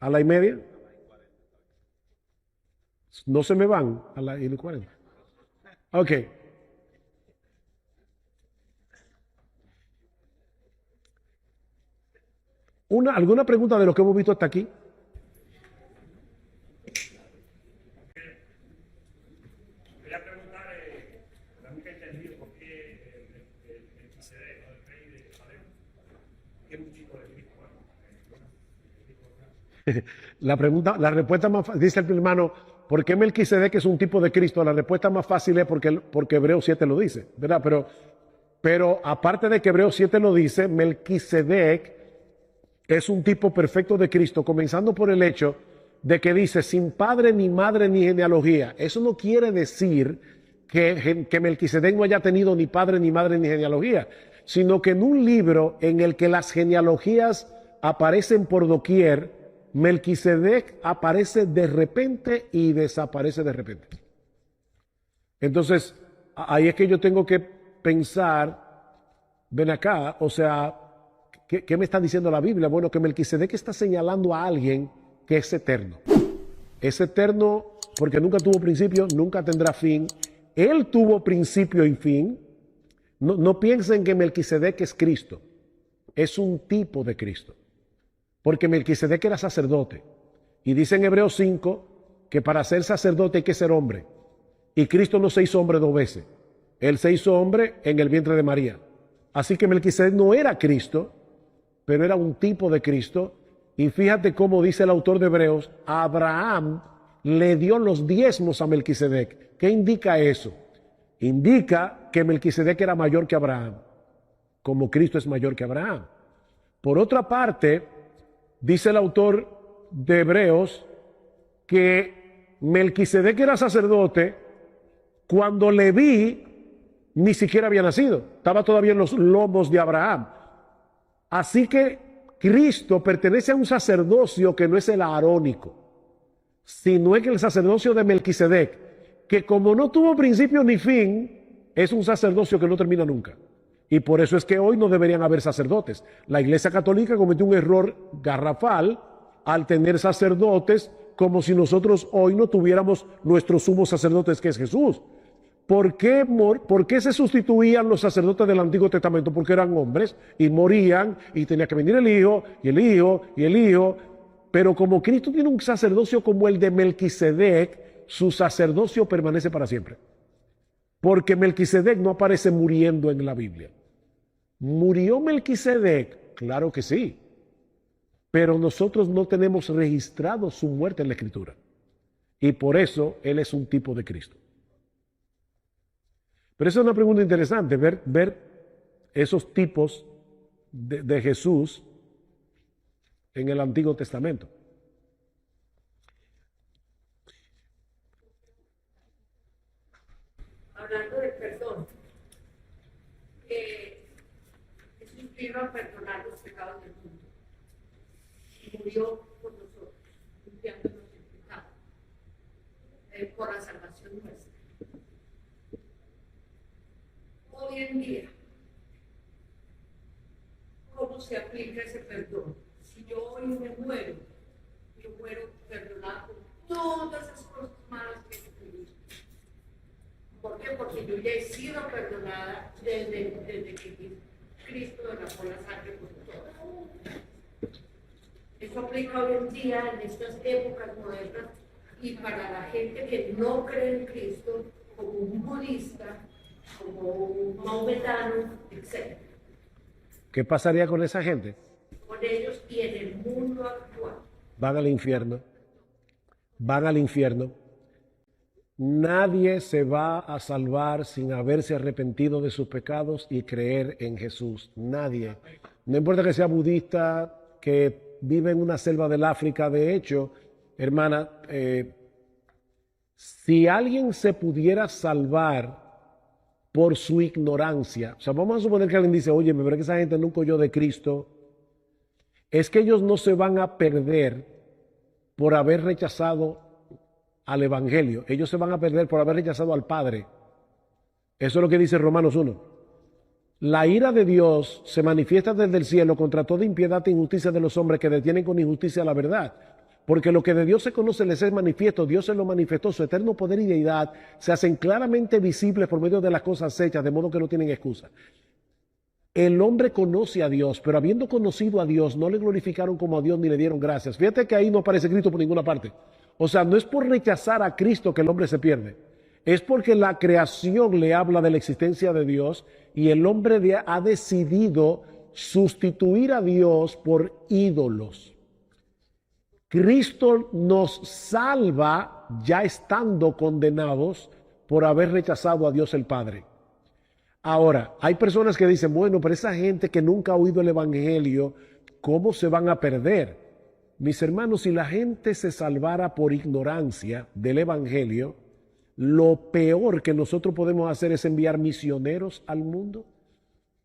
A la 1:30. No se me van a la 1:40. Ok. ¿Alguna pregunta de lo que hemos visto hasta aquí? Quería preguntar, la nunca he entendido por qué el Melquisedec, ¿no? El rey de Salem, que es un tipo de Cristo. La respuesta más fácil, dice el hermano, ¿por qué Melquisedec es un tipo de Cristo? La respuesta más fácil es porque Hebreos 7 lo dice, ¿verdad? Pero aparte de que Hebreos 7 lo dice, Melquisedec es un tipo perfecto de Cristo, comenzando por el hecho de que dice sin padre ni madre ni genealogía. Eso no quiere decir que Melquisedec no haya tenido ni padre ni madre ni genealogía, sino que en un libro en el que las genealogías aparecen por doquier, Melquisedec aparece de repente y desaparece de repente. Entonces, ahí es que yo tengo que pensar, ven acá, o sea, ¿qué me está diciendo la Biblia? Bueno, que Melquisedec está señalando a alguien que es eterno. Es eterno porque nunca tuvo principio, nunca tendrá fin. Él tuvo principio y fin. No piensen que Melquisedec es Cristo. Es un tipo de Cristo. Porque Melquisedec era sacerdote. Y dice en Hebreos 5 que para ser sacerdote hay que ser hombre. Y Cristo no se hizo hombre 2 veces. Él se hizo hombre en el vientre de María. Así que Melquisedec no era Cristo, pero era un tipo de Cristo. Y fíjate cómo dice el autor de Hebreos, Abraham le dio los diezmos a Melquisedec. ¿Qué indica eso? Indica que Melquisedec era mayor que Abraham, como Cristo es mayor que Abraham. Por otra parte, dice el autor de Hebreos que Melquisedec era sacerdote cuando Leví ni siquiera había nacido, estaba todavía en los lomos de Abraham. Así que Cristo pertenece a un sacerdocio que no es el arónico, sino es el sacerdocio de Melquisedec, que como no tuvo principio ni fin, es un sacerdocio que no termina nunca. Y por eso es que hoy no deberían haber sacerdotes. La Iglesia Católica cometió un error garrafal al tener sacerdotes como si nosotros hoy no tuviéramos nuestros sumos sacerdotes, que es Jesús. ¿Por qué se sustituían los sacerdotes del Antiguo Testamento? Porque eran hombres y morían y tenía que venir el Hijo y el Hijo y el Hijo. Pero como Cristo tiene un sacerdocio como el de Melquisedec, su sacerdocio permanece para siempre. Porque Melquisedec no aparece muriendo en la Biblia. ¿Murió Melquisedec? Claro que sí. Pero nosotros no tenemos registrado su muerte en la Escritura. Y por eso Él es un tipo de Cristo. Pero esa es una pregunta interesante, ver esos tipos de Jesús en el Antiguo Testamento. Hablando de perdón, Jesús vino a perdonar los pecados del mundo y murió por nosotros, limpiándonos el pecado, por la salvación nuestra. Hoy en día, ¿cómo se aplica ese perdón? Si yo hoy me muero, yo muero perdonado por todas esas cosas malas que he cometido. ¿Por qué? Porque yo ya he sido perdonada desde que Cristo derramó la sangre por todos. Eso aplica hoy en día en estas épocas modernas y para la gente que no cree en Cristo, como un budista, como un maometano, etc. ¿Qué pasaría con esa gente? Con ellos y en el mundo actual. Van al infierno. Van al infierno. Nadie se va a salvar sin haberse arrepentido de sus pecados y creer en Jesús. Nadie. No importa que sea budista, que vive en una selva del África. De hecho, hermana, si alguien se pudiera salvar por su ignorancia, o sea, vamos a suponer que alguien dice, oye, me veré que esa gente nunca oyó de Cristo, es que ellos no se van a perder por haber rechazado al Evangelio. Ellos se van a perder por haber rechazado al Padre. Eso es lo que dice Romanos 1. La ira de Dios se manifiesta desde el cielo contra toda impiedad e injusticia de los hombres que detienen con injusticia la verdad. Porque lo que de Dios se conoce les es manifiesto, Dios se lo manifestó, su eterno poder y deidad se hacen claramente visibles por medio de las cosas hechas, de modo que no tienen excusa. El hombre conoce a Dios, pero habiendo conocido a Dios, no le glorificaron como a Dios ni le dieron gracias. Fíjate que ahí no aparece Cristo por ninguna parte. O sea, no es por rechazar a Cristo que el hombre se pierde. Es porque la creación le habla de la existencia de Dios y el hombre ha decidido sustituir a Dios por ídolos. Cristo nos salva ya estando condenados por haber rechazado a Dios el Padre. Ahora, hay personas que dicen, bueno, pero esa gente que nunca ha oído el Evangelio, ¿cómo se van a perder? Mis hermanos, si la gente se salvara por ignorancia del Evangelio, lo peor que nosotros podemos hacer es enviar misioneros al mundo.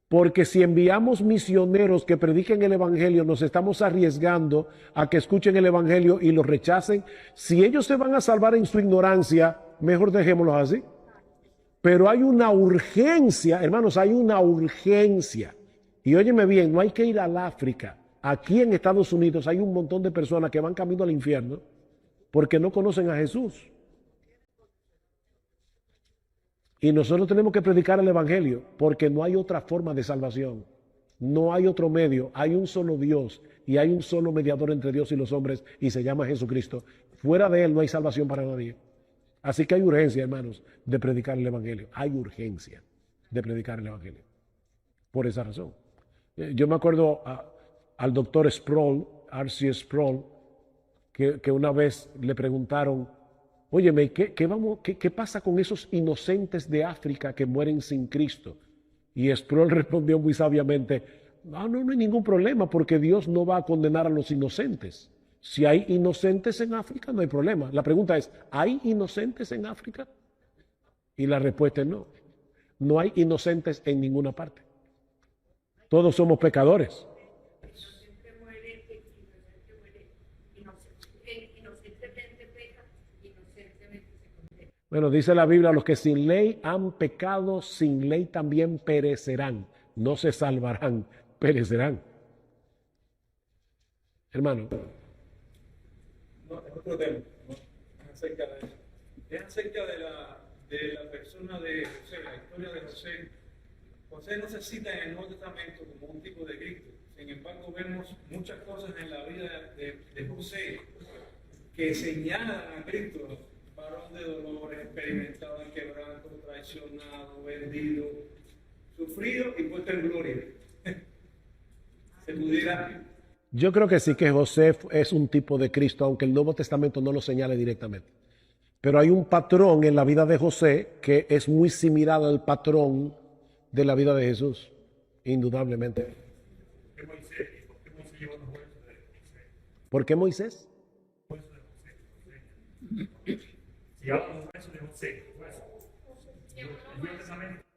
Porque si enviamos misioneros que prediquen el Evangelio, nos estamos arriesgando a que escuchen el Evangelio y lo rechacen. Si ellos se van a salvar en su ignorancia, mejor dejémoslos así. Pero hay una urgencia, hermanos, hay una urgencia. Y óyeme bien, no hay que ir al África. Aquí en Estados Unidos hay un montón de personas que van camino al infierno porque no conocen a Jesús. Y nosotros tenemos que predicar el Evangelio porque no hay otra forma de salvación. No hay otro medio. Hay un solo Dios y hay un solo mediador entre Dios y los hombres y se llama Jesucristo. Fuera de Él no hay salvación para nadie. Así que hay urgencia, hermanos, de predicar el Evangelio. Hay urgencia de predicar el Evangelio. Por esa razón. Yo me acuerdo al doctor Sproul, R.C. Sproul, que una vez le preguntaron, óyeme, ¿qué pasa con esos inocentes de África que mueren sin Cristo? Y Sproul respondió muy sabiamente, no hay ningún problema porque Dios no va a condenar a los inocentes. Si hay inocentes en África, no hay problema. La pregunta es, ¿hay inocentes en África? Y la respuesta es no. No hay inocentes en ninguna parte. Todos somos pecadores. Inocente muere, inocente muere, inocentemente peca, inocentemente se condena. Bueno, dice la Biblia, los que sin ley han pecado, sin ley también perecerán. No se salvarán, perecerán. Hermano. No, es otro tema, ¿no? Es acerca de eso. Es acerca de la persona de José, la historia de José. José no se cita en el Nuevo Testamento como un tipo de Cristo. Sin embargo, vemos muchas cosas en la vida de José que señalan a Cristo, varón de dolores, experimentado en quebranto, traicionado, vendido, sufrido y puesto en gloria. Se pudiera... Yo creo que sí que José es un tipo de Cristo, aunque el Nuevo Testamento no lo señale directamente. Pero hay un patrón en la vida de José que es muy similar al patrón de la vida de Jesús, indudablemente. ¿Por qué Moisés?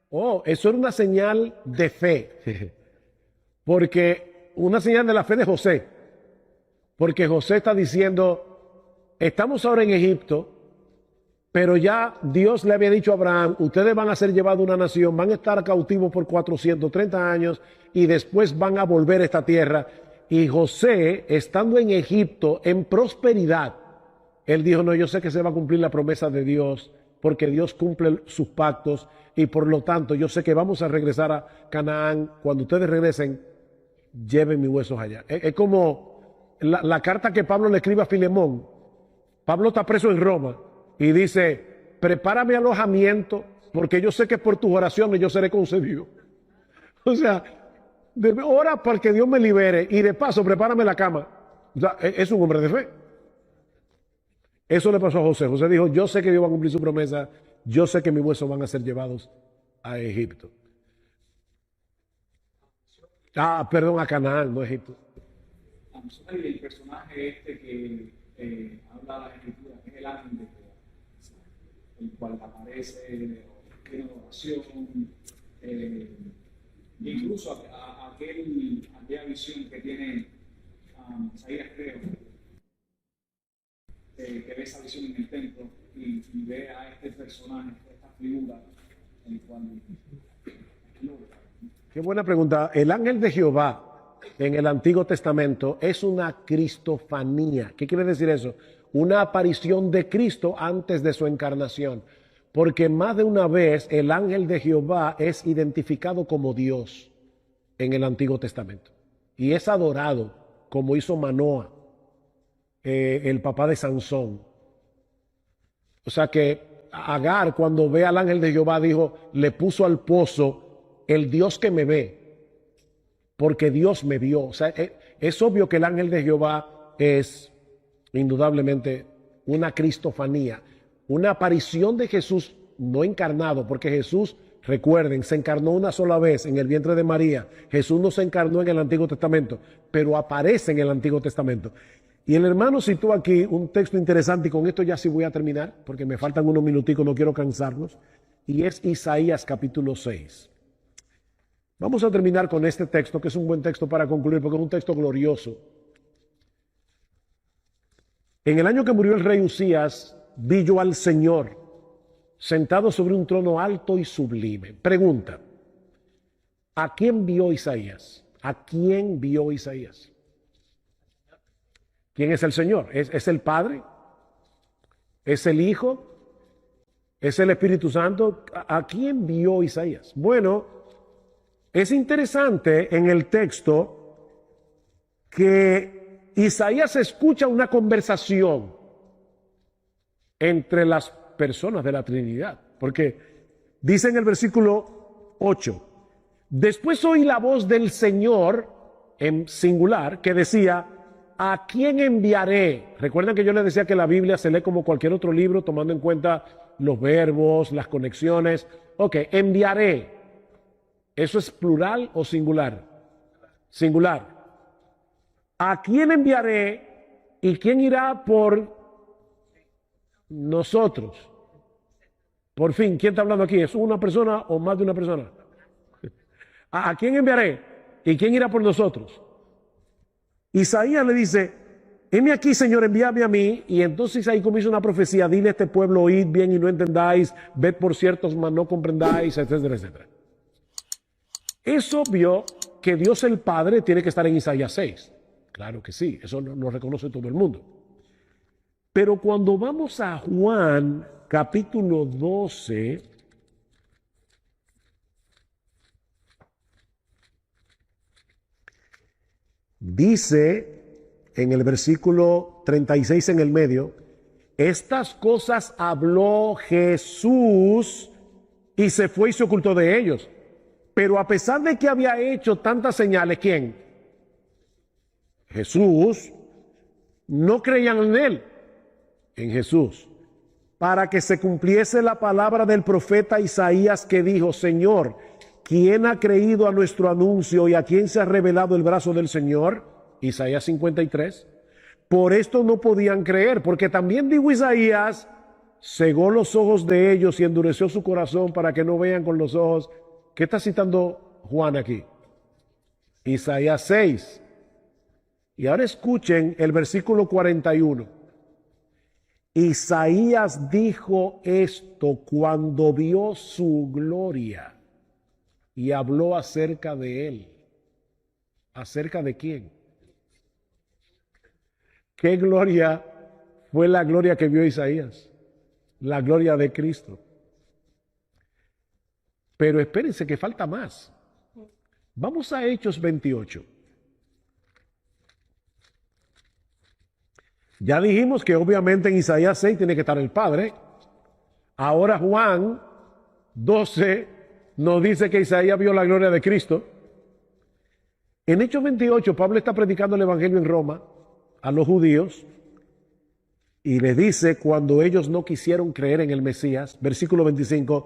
Oh, eso era una señal de fe. Porque una señal de la fe de José. Porque José está diciendo, estamos ahora en Egipto, pero ya Dios le había dicho a Abraham, ustedes van a ser llevados a una nación, van a estar cautivos por 430 años y después van a volver a esta tierra. Y José, estando en Egipto, en prosperidad, él dijo, no, yo sé que se va a cumplir la promesa de Dios, porque Dios cumple sus pactos y por lo tanto yo sé que vamos a regresar a Canaán. Cuando ustedes regresen, lleven mis huesos allá. Es como la carta que Pablo le escribe a Filemón. Pablo está preso en Roma y dice, prepárame alojamiento porque yo sé que por tus oraciones yo seré concedido. O sea, ora para que Dios me libere y de paso prepárame la cama. O sea, es un hombre de fe. Eso le pasó a José. José dijo, yo sé que Dios va a cumplir su promesa, yo sé que mis huesos van a ser llevados a Egipto. Perdón, a Canaán, no a Egipto. El personaje este que habla la escritura, que es el ángel de Jehová, el cual aparece, tiene oración, incluso aquella visión que tiene Isaías, creo, que ve esa visión en el templo y ve a este personaje, esta figura, el cual... Qué buena pregunta. El ángel de Jehová en el Antiguo Testamento es una cristofanía. ¿Qué quiere decir eso? Una aparición de Cristo antes de su encarnación. Porque más de una vez el ángel de Jehová es identificado como Dios en el Antiguo Testamento. Y es adorado, como hizo Manoah, el papá de Sansón. O sea que Agar, cuando ve al ángel de Jehová, dijo, le puso al pozo el Dios que me ve, porque Dios me vio. O sea, es obvio que el ángel de Jehová es indudablemente una cristofanía, una aparición de Jesús no encarnado, porque Jesús, recuerden, se encarnó una sola vez en el vientre de María. Jesús no se encarnó en el Antiguo Testamento, pero aparece en el Antiguo Testamento. Y el hermano citó aquí un texto interesante, y con esto ya sí voy a terminar, porque me faltan unos minuticos, no quiero cansarnos, y es Isaías capítulo 6. Vamos a terminar con este texto, que es un buen texto para concluir, porque es un texto glorioso. En el año que murió el rey Usías, vi yo al Señor sentado sobre un trono alto y sublime. Pregunta, ¿a quién vio Isaías? ¿A quién vio Isaías? ¿Quién es el Señor? ¿Es el Padre? ¿Es el Hijo? ¿Es el Espíritu Santo? ¿A quién vio Isaías? Bueno, es interesante en el texto que Isaías escucha una conversación entre las personas de la Trinidad, porque dice en el versículo 8, después oí la voz del Señor en singular que decía, ¿a quién enviaré? Recuerden que yo les decía que la Biblia se lee como cualquier otro libro, tomando en cuenta los verbos, las conexiones. Ok, enviaré. ¿Eso es plural o singular? Singular. ¿A quién enviaré y quién irá por nosotros? Por fin, ¿quién está hablando aquí? ¿Es una persona o más de una persona? ¿A quién enviaré y quién irá por nosotros? Isaías le dice, heme aquí, Señor, envíame a mí. Y entonces ahí comienza una profecía, dile a este pueblo, oíd bien y no entendáis, ved por ciertos, mas no comprendáis, etcétera, etcétera. Es obvio que Dios el Padre tiene que estar en Isaías 6. Claro que sí, eso lo reconoce todo el mundo. Pero cuando vamos a Juan capítulo 12, dice en el versículo 36 en el medio, estas cosas habló Jesús y se fue y se ocultó de ellos. Pero a pesar de que había hecho tantas señales, ¿quién? Jesús, no creían en él, en Jesús, para que se cumpliese la palabra del profeta Isaías que dijo, Señor, ¿quién ha creído a nuestro anuncio y a quién se ha revelado el brazo del Señor? Isaías 53. Por esto no podían creer, porque también dijo Isaías, cegó los ojos de ellos y endureció su corazón para que no vean con los ojos. ¿Qué está citando Juan aquí? Isaías 6. Y ahora escuchen el versículo 41. Isaías dijo esto cuando vio su gloria y habló acerca de él. ¿Acerca de quién? ¿Qué gloria fue la gloria que vio Isaías? La gloria de Cristo. Pero espérense que falta más. Vamos a Hechos 28. Ya dijimos que obviamente en Isaías 6 tiene que estar el Padre. Ahora Juan 12 nos dice que Isaías vio la gloria de Cristo. En Hechos 28 Pablo está predicando el Evangelio en Roma a los judíos y les dice cuando ellos no quisieron creer en el Mesías, versículo 25,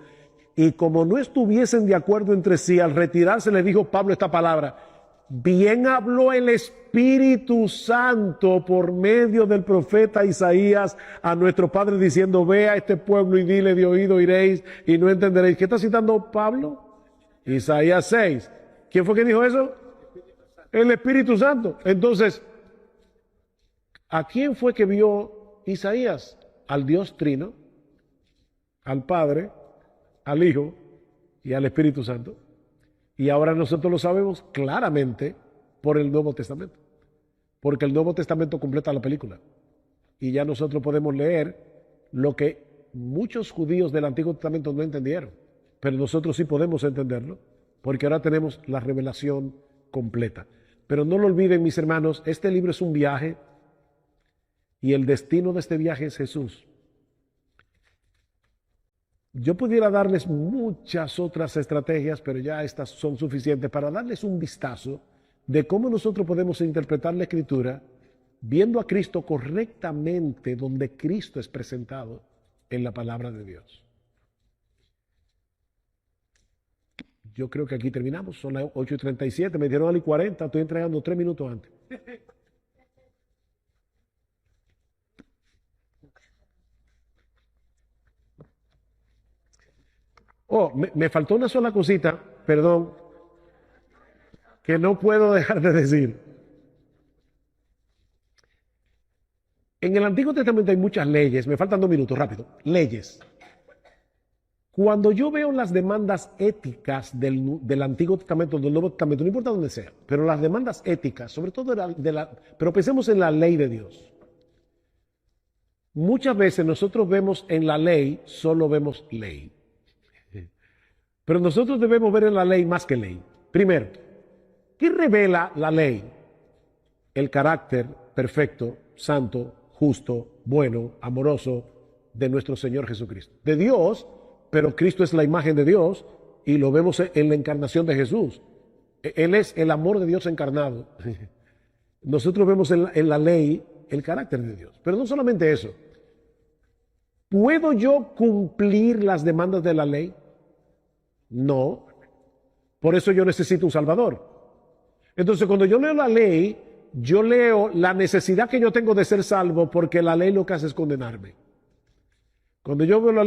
y como no estuviesen de acuerdo entre sí, al retirarse le dijo Pablo esta palabra, bien habló el Espíritu Santo por medio del profeta Isaías a nuestro Padre diciendo, ve a este pueblo y dile de oído iréis y no entenderéis. ¿Qué está citando Pablo? Isaías 6. ¿Quién fue que dijo eso? El Espíritu Santo. Entonces, ¿a quién fue que vio Isaías? Al Dios Trino, al Padre, al Hijo y al Espíritu Santo. Y ahora nosotros lo sabemos claramente por el Nuevo Testamento. Porque el Nuevo Testamento completa la película. Y ya nosotros podemos leer lo que muchos judíos del Antiguo Testamento no entendieron. Pero nosotros sí podemos entenderlo, porque ahora tenemos la revelación completa. Pero no lo olviden, mis hermanos, este libro es un viaje y el destino de este viaje es Jesús. Yo pudiera darles muchas otras estrategias, pero ya estas son suficientes para darles un vistazo de cómo nosotros podemos interpretar la Escritura viendo a Cristo correctamente donde Cristo es presentado en la palabra de Dios. Yo creo que aquí terminamos, son las 8:37, me dieron a las 40, estoy entregando 3 minutos antes. Oh, me faltó una sola cosita, perdón, que no puedo dejar de decir. En el Antiguo Testamento hay muchas leyes, me faltan 2 minutos, rápido, leyes. Cuando yo veo las demandas éticas del Antiguo Testamento, del Nuevo Testamento, no importa dónde sea, pero las demandas éticas, sobre todo pero pensemos en la ley de Dios. Muchas veces nosotros vemos en la ley, solo vemos ley. Pero nosotros debemos ver en la ley más que ley. Primero, ¿qué revela la ley? El carácter perfecto, santo, justo, bueno, amoroso de nuestro Señor Jesucristo. De Dios, pero Cristo es la imagen de Dios y lo vemos en la encarnación de Jesús. Él es el amor de Dios encarnado. Nosotros vemos en la ley el carácter de Dios. Pero no solamente eso. ¿Puedo yo cumplir las demandas de la ley? No. Por eso yo necesito un Salvador. Entonces, cuando yo leo la ley, yo leo la necesidad que yo tengo de ser salvo, porque la ley lo que hace es condenarme. Cuando yo veo la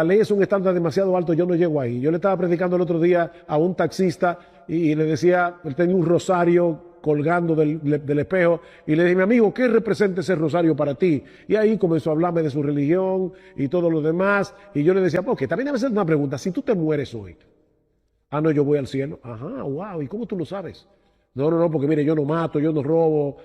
ley es un estándar demasiado alto, yo no llego ahí. Yo le estaba predicando el otro día a un taxista y le decía, él tenía un rosario colgando del espejo, y le dije, mi amigo, ¿qué representa ese rosario para ti? Y ahí comenzó a hablarme de su religión y todo lo demás, y yo le decía, ok, también debe ser una pregunta, si tú te mueres hoy, no, yo voy al cielo, ajá, wow, ¿y cómo tú lo sabes? No, porque mire, yo no mato, yo no robo.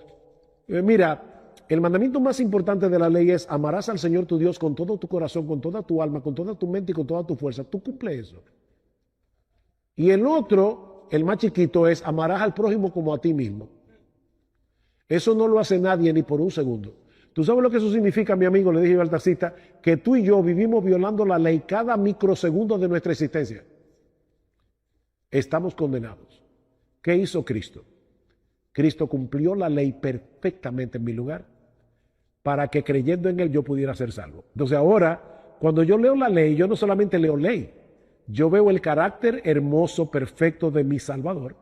Mira, el mandamiento más importante de la ley es, amarás al Señor tu Dios con todo tu corazón, con toda tu alma, con toda tu mente y con toda tu fuerza. Tú cumples eso. Y el otro, el más chiquito, es amarás al prójimo como a ti mismo. Eso no lo hace nadie ni por un segundo. ¿Tú sabes lo que eso significa, mi amigo? Le dije yo al taxista, que tú y yo vivimos violando la ley cada microsegundo de nuestra existencia. Estamos condenados. ¿Qué hizo Cristo? Cristo cumplió la ley perfectamente en mi lugar para que creyendo en Él yo pudiera ser salvo. Entonces ahora, cuando yo leo la ley, yo no solamente leo ley, yo veo el carácter hermoso, perfecto de mi Salvador.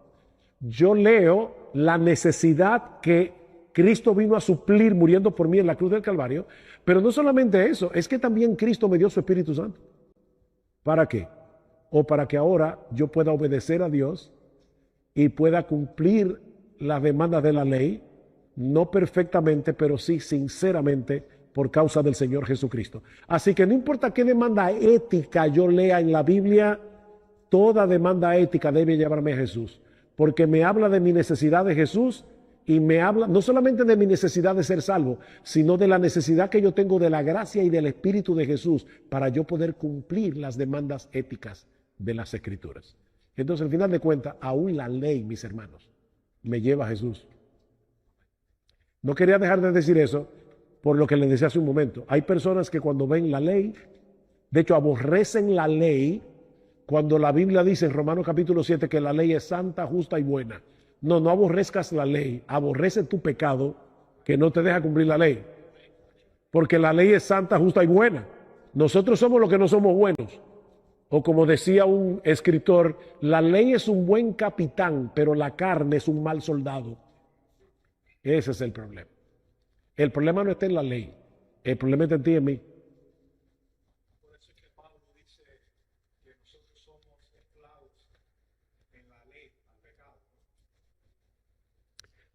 Yo leo la necesidad que Cristo vino a suplir muriendo por mí en la cruz del Calvario, pero no solamente eso, es que también Cristo me dio su Espíritu Santo. ¿Para qué? O para que ahora yo pueda obedecer a Dios y pueda cumplir las demandas de la ley, no perfectamente, pero sí sinceramente por causa del Señor Jesucristo. Así que no importa qué demanda ética yo lea en la Biblia, toda demanda ética debe llevarme a Jesús, porque me habla de mi necesidad de Jesús y me habla no solamente de mi necesidad de ser salvo, sino de la necesidad que yo tengo de la gracia y del Espíritu de Jesús para yo poder cumplir las demandas éticas de las Escrituras. Entonces, al final de cuentas, aún la ley, mis hermanos, me lleva a Jesús. No quería dejar de decir eso por lo que les decía hace un momento. Hay personas que cuando ven la ley, de hecho aborrecen la ley, cuando la Biblia dice en Romanos capítulo 7 que la ley es santa, justa y buena. No aborrezcas la ley, aborrece tu pecado que no te deja cumplir la ley. Porque la ley es santa, justa y buena. Nosotros somos los que no somos buenos. O como decía un escritor, la ley es un buen capitán, pero la carne es un mal soldado. Ese es el problema. El problema no está en la ley, el problema está en ti y en mí. Por eso es que Pablo dice que nosotros somos esclavos en la ley al pecado.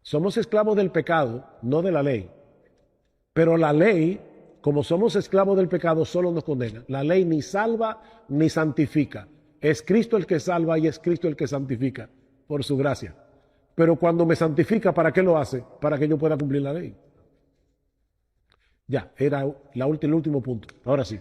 Somos esclavos del pecado, no de la ley. Pero la ley, como somos esclavos del pecado, solo nos condena. La ley ni salva ni santifica. Es Cristo el que salva y es Cristo el que santifica por su gracia. Pero cuando me santifica, ¿para qué lo hace? Para que yo pueda cumplir la ley. Ya, era el último punto. Ahora sí.